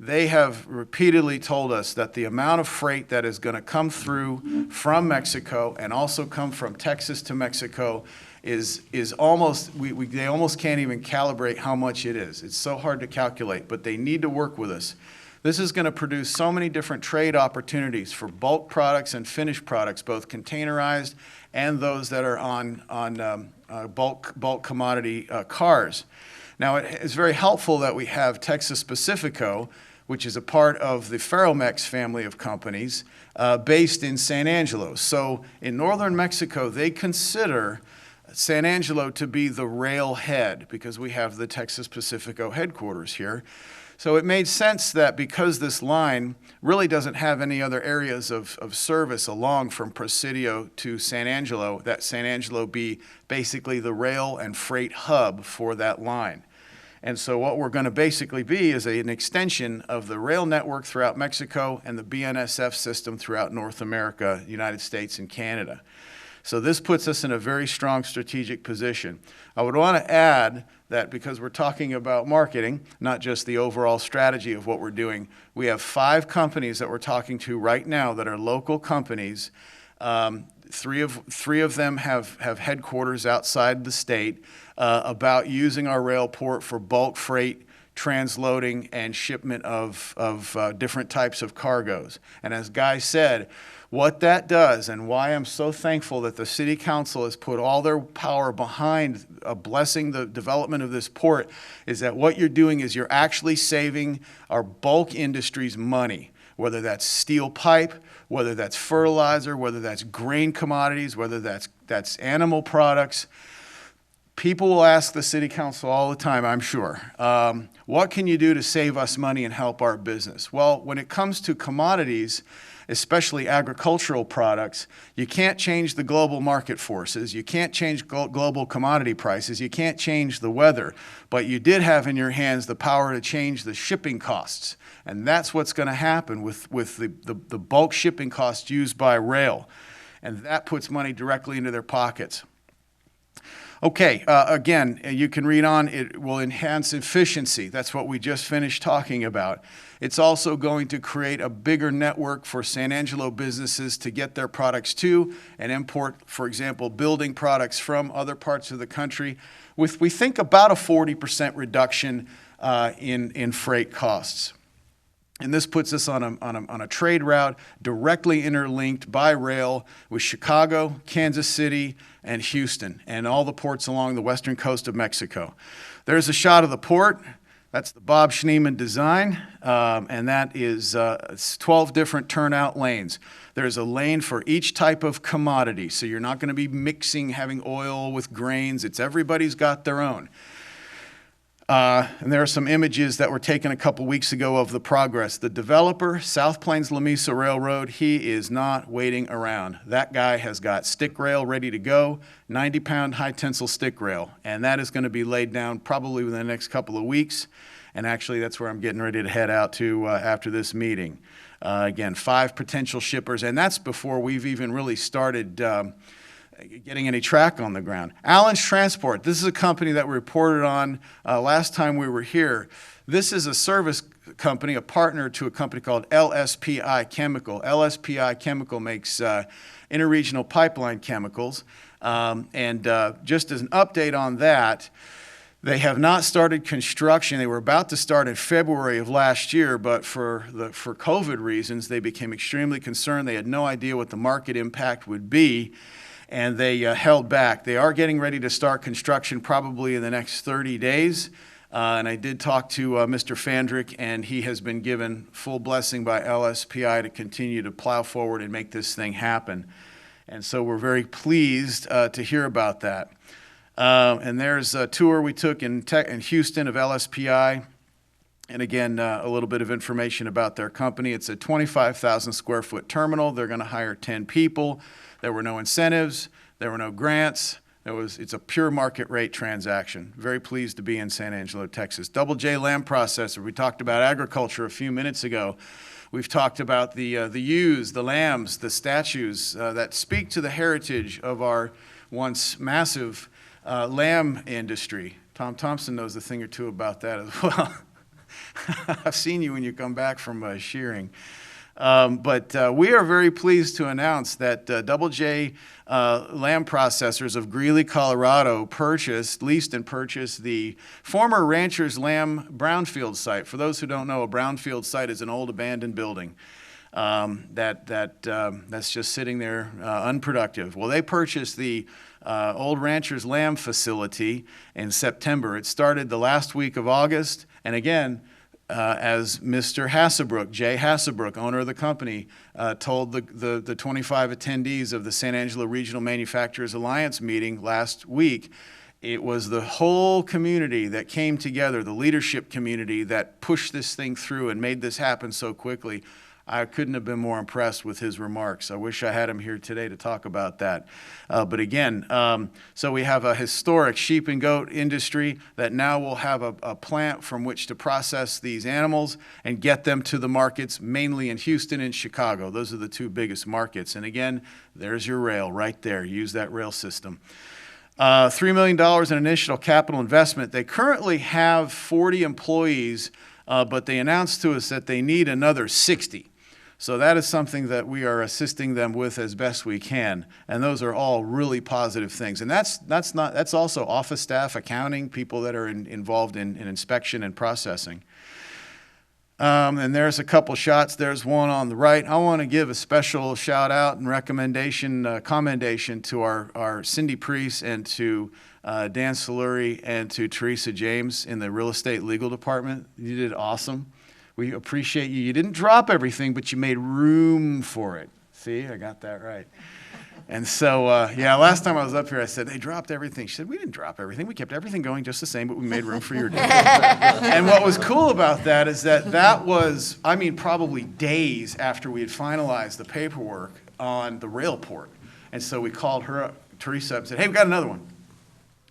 They have repeatedly told us that the amount of freight that is going to come through from Mexico and also come from Texas to Mexico is almost, they almost can't even calibrate how much it is. It's so hard to calculate, but they need to work with us. This is going to produce so many different trade opportunities for bulk products and finished products, both containerized and those that are on bulk commodity cars. Now, it is very helpful that we have Texas Pacifico, which is a part of the Ferromex family of companies, based in San Angelo. So in northern Mexico, they consider San Angelo to be the rail head because we have the Texas Pacifico headquarters here. So it made sense that because this line really doesn't have any other areas of service along from Presidio to San Angelo, that San Angelo be basically the rail and freight hub for that line. And so what we're going to basically be is an extension of the rail network throughout Mexico and the BNSF system throughout North America, United States, and Canada. So this puts us in a very strong strategic position. I would want to add that because we're talking about marketing, not just the overall strategy of what we're doing, we have 5 companies that we're talking to right now that are local companies. Three of them have headquarters outside the state about using our rail port for bulk freight, transloading, and shipment of different types of cargoes. And as Guy said, what that does and why I'm so thankful that the City Council has put all their power behind blessing the development of this port is that what you're doing is you're actually saving our bulk industries money, whether that's steel pipe, whether that's fertilizer, whether that's grain commodities, whether that's animal products. People will ask the City Council all the time, I'm sure, what can you do to save us money and help our business? Well, when it comes to commodities, especially agricultural products, you can't change the global market forces. You can't change global commodity prices. You can't change the weather. But you did have in your hands the power to change the shipping costs. And that's what's going to happen with the bulk shipping costs used by rail. And that puts money directly into their pockets. Okay, again, you can read on, it will enhance efficiency. That's what we just finished talking about. It's also going to create a bigger network for San Angelo businesses to get their products to and import, for example, building products from other parts of the country with, we think, about a 40% reduction in freight costs. And this puts us on a trade route directly interlinked by rail with Chicago, Kansas City, and Houston, and all the ports along the western coast of Mexico. There's a shot of the port. That's the Bob Schneeman design, and that is 12 different turnout lanes. There's a lane for each type of commodity, so you're not going to be mixing, having oil with grains. It's everybody's got their own. And there are some images that were taken a couple weeks ago of the progress. The developer, South Plains La Mesa Railroad, he is not waiting around. That guy has got stick rail ready to go, 90-pound high-tensile stick rail, and that is going to be laid down probably within the next couple of weeks. And actually, that's where I'm getting ready to head out to after this meeting. Again, 5 potential shippers, and that's before we've even really started getting any track on the ground. Allen's Transport, this is a company that we reported on last time we were here. This is a service company, a partner to a company called LSPI Chemical. LSPI Chemical makes interregional pipeline chemicals. Just as an update on that, they have not started construction. They were about to start in February of last year, but for COVID reasons, they became extremely concerned. They had no idea what the market impact would be, and they held back. They are getting ready to start construction probably in the next 30 days. And I did talk to Mr. Fandrick, and he has been given full blessing by LSPI to continue to plow forward and make this thing happen. And so we're very pleased to hear about that. And there's a tour we took in Houston of LSPI. And again, a little bit of information about their company. It's a 25,000 square foot terminal. They're going to hire 10 people. There were no incentives. There were no grants. It's a pure market rate transaction. Very pleased to be in San Angelo, Texas. Double J Lamb Processor. We talked about agriculture a few minutes ago. We've talked about the ewes, the lambs, the statues that speak to the heritage of our once massive lamb industry. Tom Thompson knows a thing or two about that as well. I've seen you when you come back from shearing. But we are very pleased to announce that Double J Lamb Processors of Greeley, Colorado leased and purchased the former Rancher's Lamb brownfield site. For those who don't know, a brownfield site is an old abandoned building that's just sitting there unproductive. Well, they purchased the old Rancher's Lamb facility in September. It started the last week of August, and again, as Mr. Hassebrook, Jay Hassebrook, owner of the company, told the 25 attendees of the San Angelo Regional Manufacturers Alliance meeting last week, it was the whole community that came together, the leadership community that pushed this thing through and made this happen so quickly. I couldn't have been more impressed with his remarks. I wish I had him here today to talk about that. But again, so we have a historic sheep and goat industry that now will have a plant from which to process these animals and get them to the markets, mainly in Houston and Chicago. Those are the 2 biggest markets. And again, there's your rail right there. Use that rail system. $3 million in initial capital investment. They currently have 40 employees, but they announced to us that they need another 60. So that is something that we are assisting them with as best we can, and those are all really positive things. And that's also office staff, accounting, people that are involved in inspection and processing. And there's a couple shots. There's one on the right. I want to give a special shout out and commendation to our Cindy Priest and to Dan Saluri and to Teresa James in the real estate legal department. You did awesome. We appreciate you. You didn't drop everything, but you made room for it. See, I got that right. And so, last time I was up here, I said, they dropped everything. She said, we didn't drop everything. We kept everything going just the same, but we made room for your day. And what was cool about that is that was, probably days after we had finalized the paperwork on the rail port. And so we called her up, Teresa, up and said, hey, we got another one.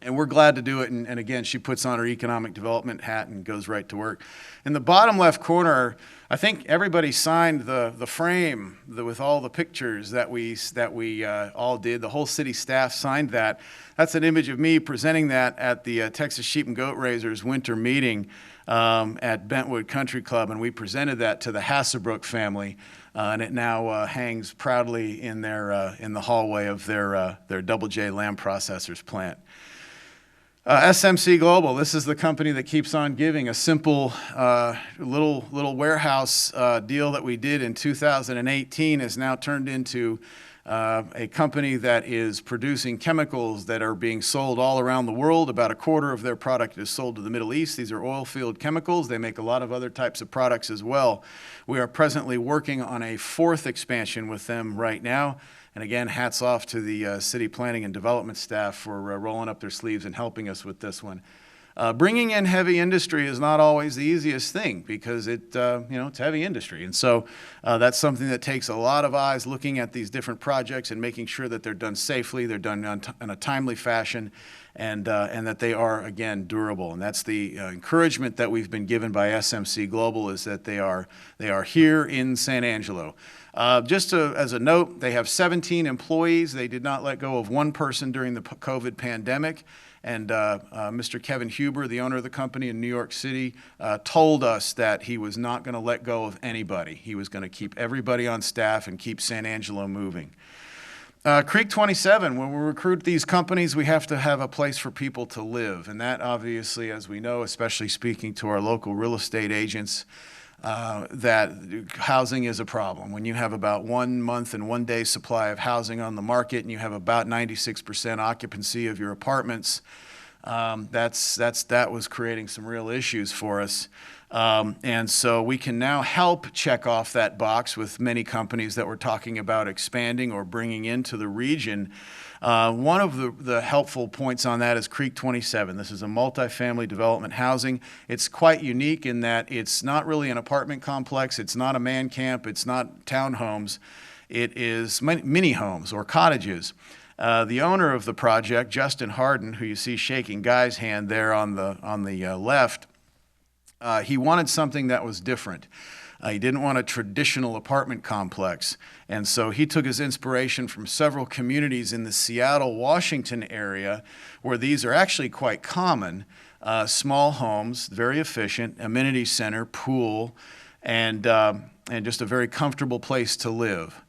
And we're glad to do it. And again, she puts on her economic development hat and goes right to work. In the bottom left corner, I think everybody signed the frame with all the pictures that we all did. The whole city staff signed that. That's an image of me presenting that at the Texas Sheep and Goat Raisers winter meeting at Bentwood Country Club, and we presented that to the Hassebrook family. And it now hangs proudly in the hallway of their Double J Lamb Processors plant. SMC Global, this is the company that keeps on giving. A simple little warehouse deal that we did in 2018 has now turned into a company that is producing chemicals that are being sold all around the world. About a quarter of their product is sold to the Middle East. These are oil field chemicals. They make a lot of other types of products as well. We are presently working on a 4th expansion with them right now. And again, hats off to the city planning and development staff for rolling up their sleeves and helping us with this one. Bringing in heavy industry is not always the easiest thing because it's heavy industry. And so that's something that takes a lot of eyes looking at these different projects and making sure that they're done safely, they're done in a timely fashion, and that they are, again, durable. And that's the encouragement that we've been given by SMC Global, is that they are here in San Angelo. As a note, they have 17 employees. They did not let go of one person during the COVID pandemic. And Mr. Kevin Huber, the owner of the company in New York City, told us that he was not going to let go of anybody. He was going to keep everybody on staff and keep San Angelo moving. Creek 27, when we recruit these companies, we have to have a place for people to live. And that obviously, as we know, especially speaking to our local real estate agents, that housing is a problem. When you have about 1 month and 1 day supply of housing on the market and you have about 96% occupancy of your apartments, that was creating some real issues for us. And so we can now help check off that box with many companies that we're talking about expanding or bringing into the region. One of the helpful points on that is Creek 27. This is a multifamily development housing. It's quite unique in that it's not really an apartment complex. It's not a man camp. It's not townhomes. It is mini homes or cottages. The owner of the project, Justin Harden, who you see shaking Guy's hand there on the left, he wanted something that was different. He didn't want a traditional apartment complex. And so he took his inspiration from several communities in the Seattle, Washington area where these are actually quite common. Small homes, very efficient, amenity center, pool, and just a very comfortable place to live.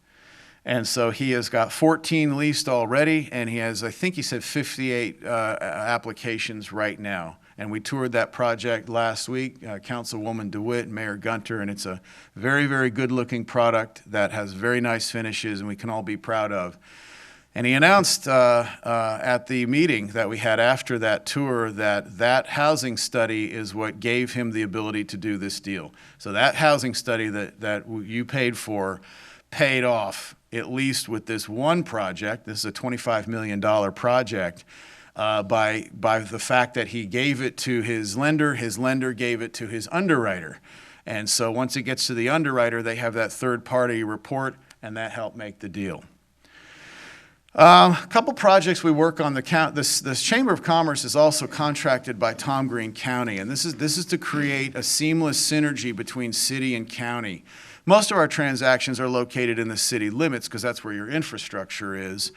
And so he has got 14 leased already, and he has, I think he said 58 applications right now. And we toured that project last week, Councilwoman DeWitt and Mayor Gunter, and it's a very, very good-looking product that has very nice finishes and we can all be proud of. And he announced at the meeting that we had after that tour that housing study is what gave him the ability to do this deal. So that housing study that you paid for paid off, at least with this one project. This is a $25 million project. By the fact that he gave it to his lender gave it to his underwriter. And so once it gets to the underwriter, they have that third-party report, and that helped make the deal. A couple projects we work on. This Chamber of Commerce is also contracted by Tom Green County, and this is to create a seamless synergy between city and county. Most of our transactions are located in the city limits because that's where your infrastructure is.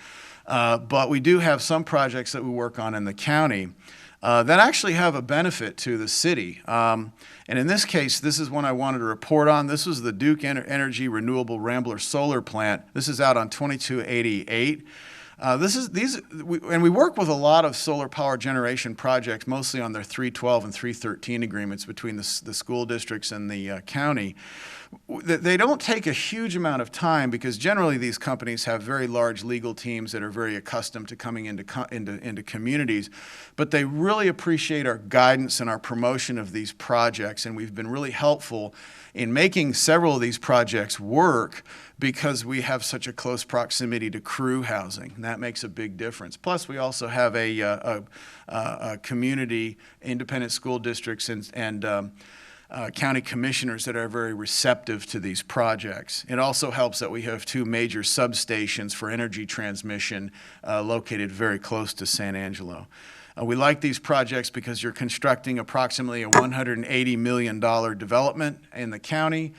But we do have some projects that we work on in the county that actually have a benefit to the city. And in this case, this is one I wanted to report on. This was the Duke Energy Renewable Rambler Solar Plant. This is out on 2288. We work with a lot of solar power generation projects, mostly on their 312 and 313 agreements between the school districts and the county. They don't take a huge amount of time because generally these companies have very large legal teams that are very accustomed to coming into communities, but they really appreciate our guidance and our promotion of these projects, and we've been really helpful in making several of these projects work because we have such a close proximity to crew housing, and that makes a big difference. Plus, we also have a community, independent school districts, and county commissioners that are very receptive to these projects. It also helps that we have 2 major substations for energy transmission located very close to San Angelo. We like these projects because you're constructing approximately a $180 million development in the county.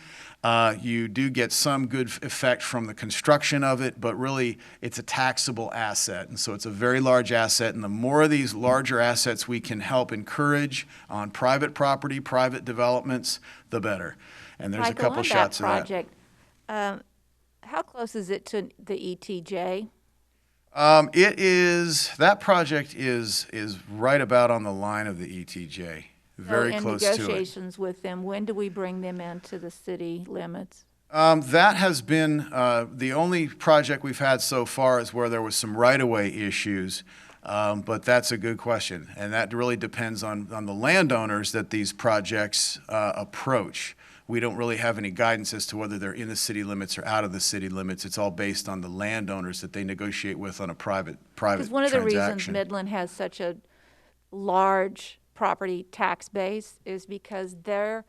You do get some good effect from the construction of it, but really it's a taxable asset. And so it's a very large asset, and the more of these larger assets we can help encourage on private property, private developments, the better. And there's Michael, a couple shots of that. Project, how close is it to the ETJ? That project is right about on the line of the ETJ. Very close to it. In negotiations with them, when do we bring them into the city limits? That has been the only project we've had so far is where there was some right-of-way issues, but that's a good question. And that really depends on the landowners that these projects approach. We don't really have any guidance as to whether they're in the city limits or out of the city limits. It's all based on the landowners that they negotiate with on a private transaction. Because one of the reasons Midland has such a large property tax base is because they're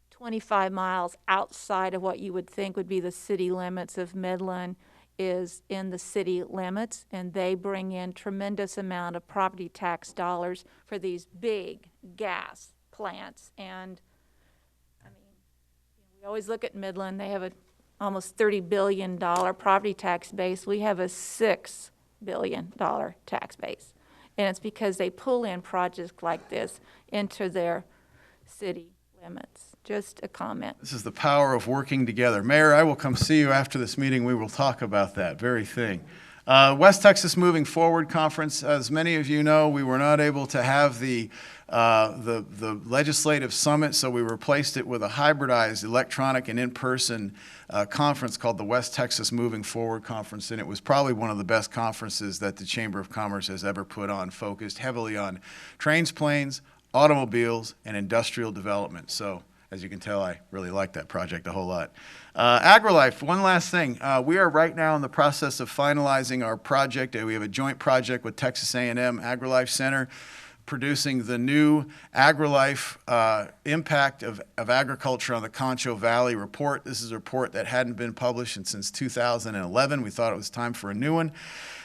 25 miles outside of what you would think would be the city limits of Midland is in the city limits, and they bring in tremendous amount of property tax dollars for these big gas plants. And I mean, we always look at Midland, they have a almost $30 billion property tax base. We have a $6 billion tax base. And it's because they pull in projects like this into their city limits. Just a comment. This is the power of working together. Mayor, I will come see you after this meeting. We will talk about that very thing. West Texas Moving Forward Conference, as many of you know, we were not able to have the legislative summit, so we replaced it with a hybridized electronic and in-person conference called the West Texas Moving Forward Conference, and it was probably one of the best conferences that the Chamber of Commerce has ever put on, focused heavily on trains, planes, automobiles, and industrial development. So, as you can tell, I really like that project a whole lot. AgriLife, one last thing. We are right now in the process of finalizing our project. We have a joint project with Texas A&M AgriLife Center, producing the new AgriLife Impact of Agriculture on the Concho Valley report. This is a report that hadn't been published since 2011. We thought it was time for a new one.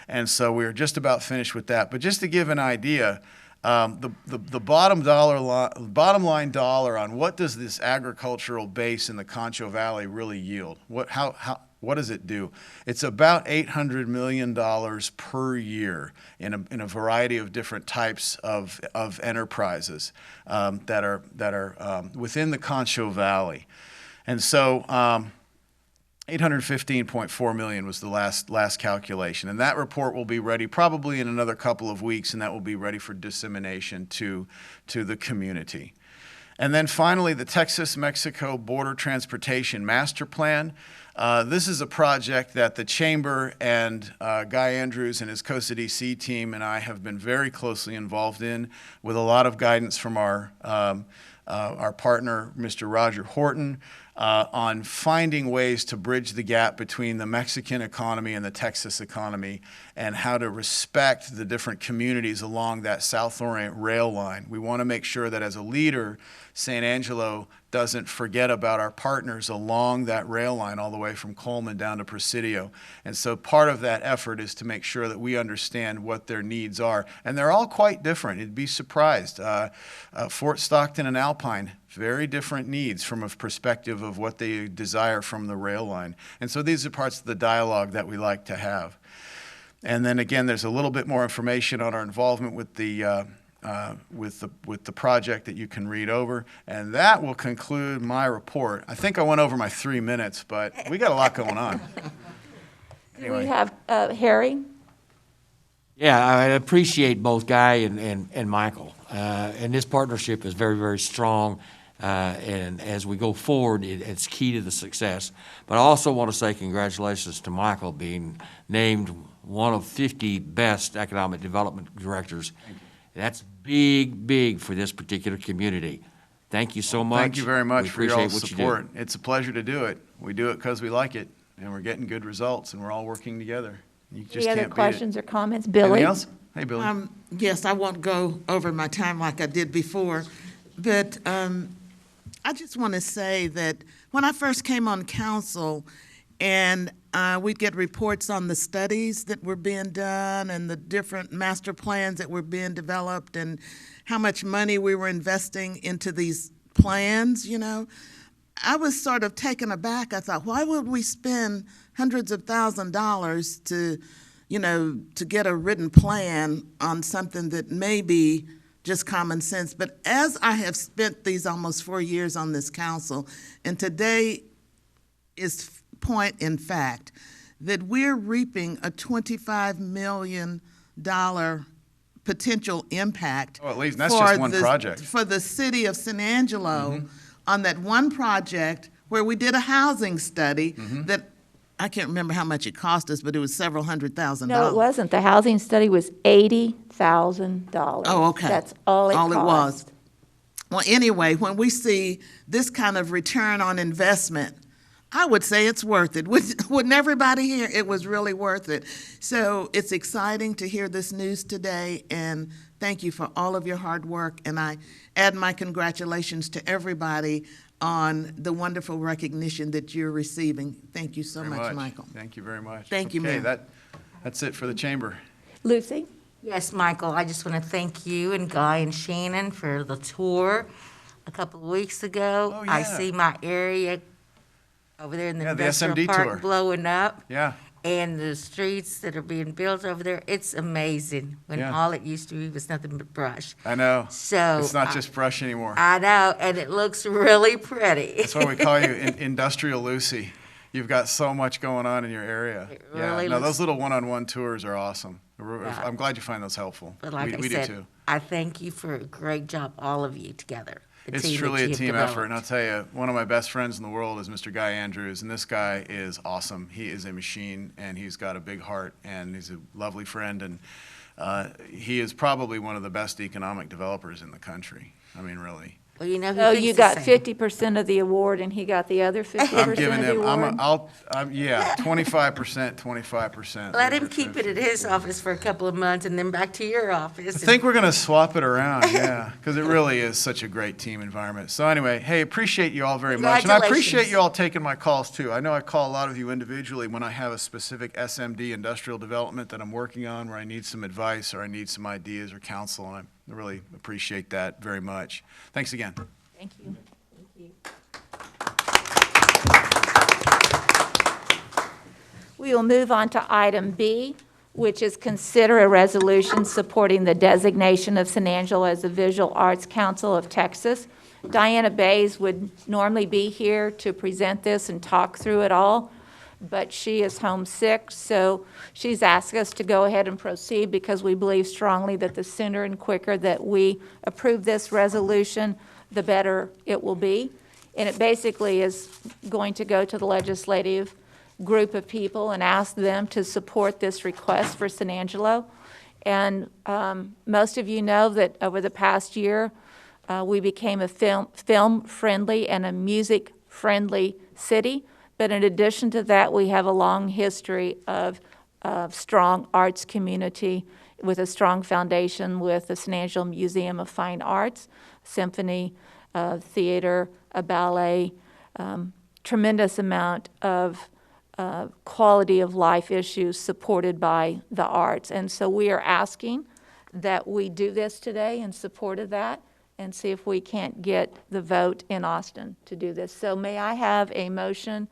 And so we're just about finished with that. But just to give an idea, the bottom line dollar on what does this agricultural base in the Concho Valley really yield? What does it do? It's about $800 million per year in a variety of different types of enterprises that are within the Concho Valley. And so 815.4 million was the last calculation, and that report will be ready probably in another couple of weeks, and that will be ready for dissemination to the community. And then finally, the Texas-Mexico Border Transportation Master Plan. This is a project that the Chamber and Guy Andrews and his Costa DC team and I have been very closely involved in, with a lot of guidance from our partner, Mr. Roger Horton, on finding ways to bridge the gap between the Mexican economy and the Texas economy, and how to respect the different communities along that South Orient rail line. We want to make sure that as a leader, San Angelo doesn't forget about our partners along that rail line all the way from Coleman down to Presidio. And so part of that effort is to make sure that we understand what their needs are. And they're all quite different. You'd be surprised. Fort Stockton and Alpine, very different needs from a perspective of what they desire from the rail line. And so these are parts of the dialogue that we like to have. And then again, there's a little bit more information on our involvement with the project that you can read over. And that will conclude my report. I think I went over my 3 minutes, but we got a lot going on. Anyway. Do we have Harry? Yeah, I appreciate both Guy and Michael. And this partnership is very, very strong. And as we go forward, it's key to the success. But I also want to say congratulations to Michael being named one of 50 best economic development directors. That's big, big for this particular community. Thank you so much. Thank you very much for your what support. It's a pleasure to do it. We do it because we like it, and we're getting good results, and we're all working together. You just Any other can't questions beat or comments? Billy? Anything else? Hey, Billy. Yes, I won't go over my time like I did before, but I just want to say that when I first came on council, and we'd get reports on the studies that were being done and the different master plans that were being developed and how much money we were investing into these plans, you know, I was sort of taken aback. I thought, why would we spend hundreds of thousands of dollars to, you know, to get a written plan on something that may be just common sense? But as I have spent these almost 4 years on this council, and today is point in fact that we're reaping a $25 million potential impact. Oh, at least that's just one project. For the city of San Angelo on that one project where we did a housing study that I can't remember how much it cost us, but it was several $100,000. No, it wasn't. The housing study was $80,000. Oh, okay. That's all it cost. All it was. Well, anyway, when we see this kind of return on investment, I would say it's worth it. Wouldn't everybody here? It was really worth it. So it's exciting to hear this news today, and thank you for all of your hard work, and I add my congratulations to everybody on the wonderful recognition that you're receiving. Thank you so Very much, Michael. Thank you very much. Thank you, Okay, Mayor. that's it for the chamber. Lucy? Yes, Michael, I just want to thank you and Guy and Shannon for the tour a couple of weeks ago. Oh, I yeah. see my area over there in the Yeah, the industrial SMD park tour. blowing up. Yeah. And the streets that are being built over there, it's amazing, when Yeah. all it used to be was nothing but brush. I know. So. It's not just brush anymore. I know, and it looks really pretty. That's why we call you Industrial Lucy. You've got so much going on in your area. It Yeah, really no, looks- those little one-on-one tours are awesome. Yeah. I'm glad you find those helpful. But like We I do said, too. I thank you for a great job, all of you together. the It's team that truly a you've team effort, and I'll developed. tell you, one of my best friends in the world is Mr. Guy Andrews, and this guy is awesome. He is a machine, and he's got a big heart, and he's a lovely friend, and he is probably one of the best economic developers in the country. I mean, really. Well, you know, he So thinks you the got same. 50% of the award, and he got the other 50% I'm of giving the him, award? yeah, 25%, 25%. Let him keep it at his office for a couple of months and then back to your office. I think we're going to swap it around, yeah, because it really is such a great team environment. So anyway, hey, appreciate you all very much. And I appreciate Congratulations. you all taking my calls too. I know I call a lot of you individually when I have a specific SMD industrial development that I'm working on where I need some advice or I need some ideas or counsel, and I really appreciate that very much. Thanks again. Thank you. We will move on to item B, which is consider a resolution supporting the designation of San Angelo as the Visual Arts Council of Texas. Diana Bays would normally be here to present this and talk through it all, but she is homesick, so she's asked us to go ahead and proceed because we believe strongly that the sooner and quicker that we approve this resolution, the better it will be. And it basically is going to go to the legislative group of people and ask them to support this request for San Angelo. And most of you know that over the past year, we became a film-friendly and a music-friendly city. But in addition to that, we have a long history of strong arts community with a strong foundation with the San Angelo Museum of Fine Arts, symphony, theater, a ballet, tremendous amount of quality of life issues supported by the arts. And so we are asking that we do this today in support of that and see if we can't get the vote in Austin to do this. So may I have a motion?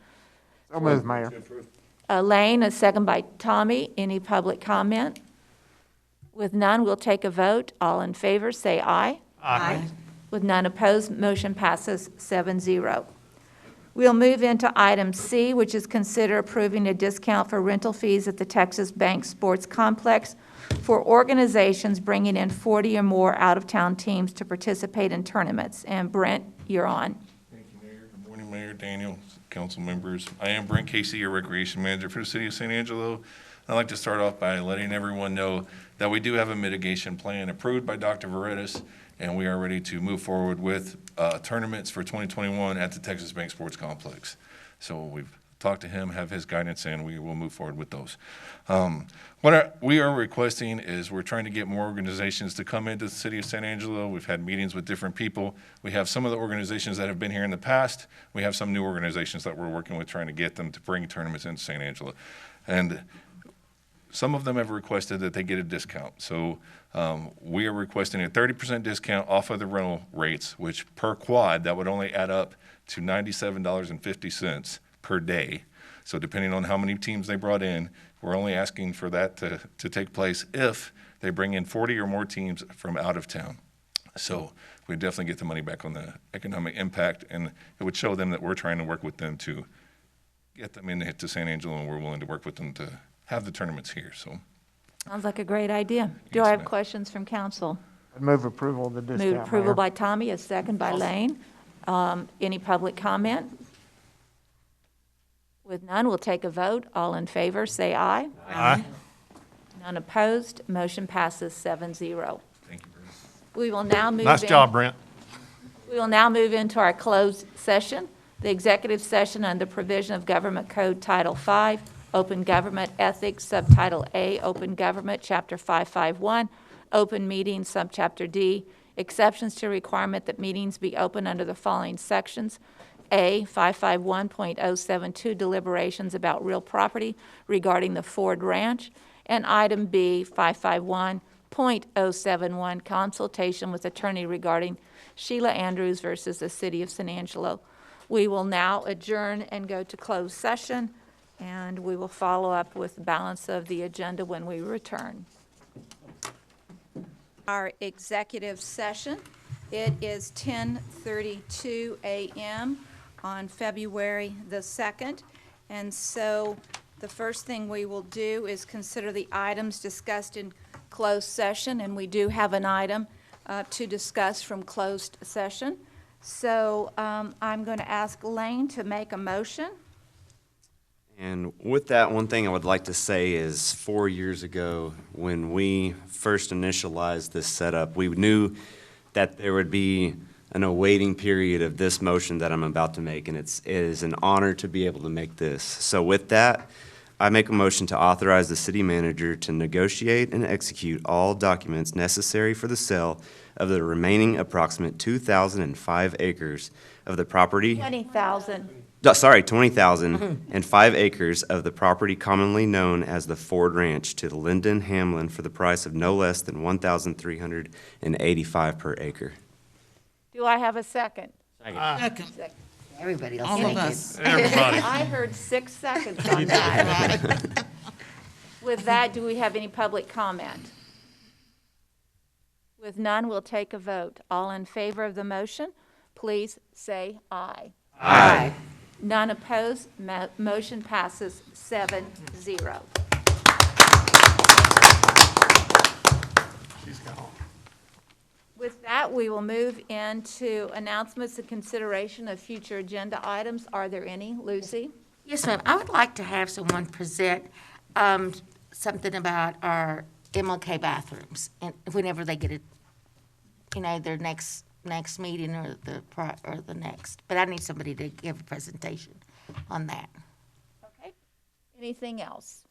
So moved, Mayor. Lane, a second by Tommy. Any public comment? With none, we'll take a vote. All in favor, say aye. Aye. With none opposed, motion passes 7-0. We'll move into item C, which is consider approving a discount for rental fees at the Texas Bank Sports Complex for organizations bringing in 40 or more out-of-town teams to participate in tournaments. And Brent, you're on. Thank you, Mayor. Good morning, Mayor, Daniel, council members. I am Brent Casey, your recreation manager for the city of San Angelo. I'd like to start off by letting everyone know that we do have a mitigation plan approved by Dr. Veretis, and we are ready to move forward with tournaments for 2021 at the Texas Bank Sports Complex. So we've talked to him, have his guidance, and we will move forward with those. What we are requesting is we're trying to get more organizations to come into the city of San Angelo. We've had meetings with different people. We have some of the organizations that have been here in the past. We have some new organizations that we're working with trying to get them to bring tournaments into San Angelo. And some of them have requested that they get a discount. So we are requesting a 30% discount off of the rental rates, which per quad, that would only add up to $97.50 per day. So depending on how many teams they brought in, we're only asking for that to take place if they bring in 40 or more teams from out of town. So we definitely get the money back on the economic impact, and it would show them that we're trying to work with them to get them into San Angelo, and we're willing to work with them to have the tournaments here. So Sounds like a great idea. Do Yes, I have ma'am. questions from council? I'd move approval of the discount, Move approval Mayor. by Tommy, a second by Lane. Any public comment? With none, we'll take a vote. All in favor, say aye. Aye. None opposed, motion passes 7-0. thank you, Bruce. We will now move in. Nice job, Brent. We will now move into our closed session, the executive session under provision of Government Code Title V, Open Government Ethics, Subtitle A, Open Government, Chapter 551, Open Meetings, Subchapter D, exceptions to requirement that meetings be open under the following sections. A, 551.072, deliberations about real property regarding the Ford Ranch. And item B, 551.071, consultation with attorney regarding Sheila Andrews versus the City of San Angelo. We will now adjourn and go to closed session, and we will follow up with the balance of the agenda when we return. Our executive session, it is 10:32 a.m. on February the 2nd, and so the first thing we will do is consider the items discussed in closed session, and we do have an item to discuss from closed session. So I'm going to ask Lane to make a motion. And with that, one thing I would like to say is 4 years ago, when we first initialized this setup, we knew that there would be an awaiting period of this motion that I'm about to make, and it is an honor to be able to make this. So with that, I make a motion to authorize the city manager to negotiate and execute all documents necessary for the sale of the remaining approximate 2,005 acres of the property. 20,000. 20,005 acres of the property commonly known as the Ford Ranch to the Lyndon Hamlin for the price of no less than $1,385 per acre. Do I have a second? Second. Everybody else. All of us. Everybody. I heard 6 seconds on that. With that, do we have any public comment? With none, we'll take a vote. All in favor of the motion, please say aye. Aye. None opposed, motion passes 7-0. With that, we will move into announcements and consideration of future agenda items. Are there any? Lucy? Yes, ma'am. I would like to have someone present something about our MLK bathrooms, and whenever they get it, their next meeting or the next. But I need somebody to give a presentation on that. Okay. Anything else?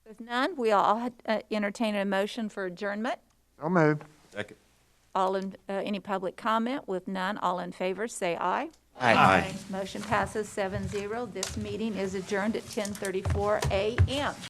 With none, we all entertain a motion for adjournment. So moved. Second. All in, any public comment? With none, all in favor, say aye. Aye. Motion passes 7-0. This meeting is adjourned at 10:34 a.m.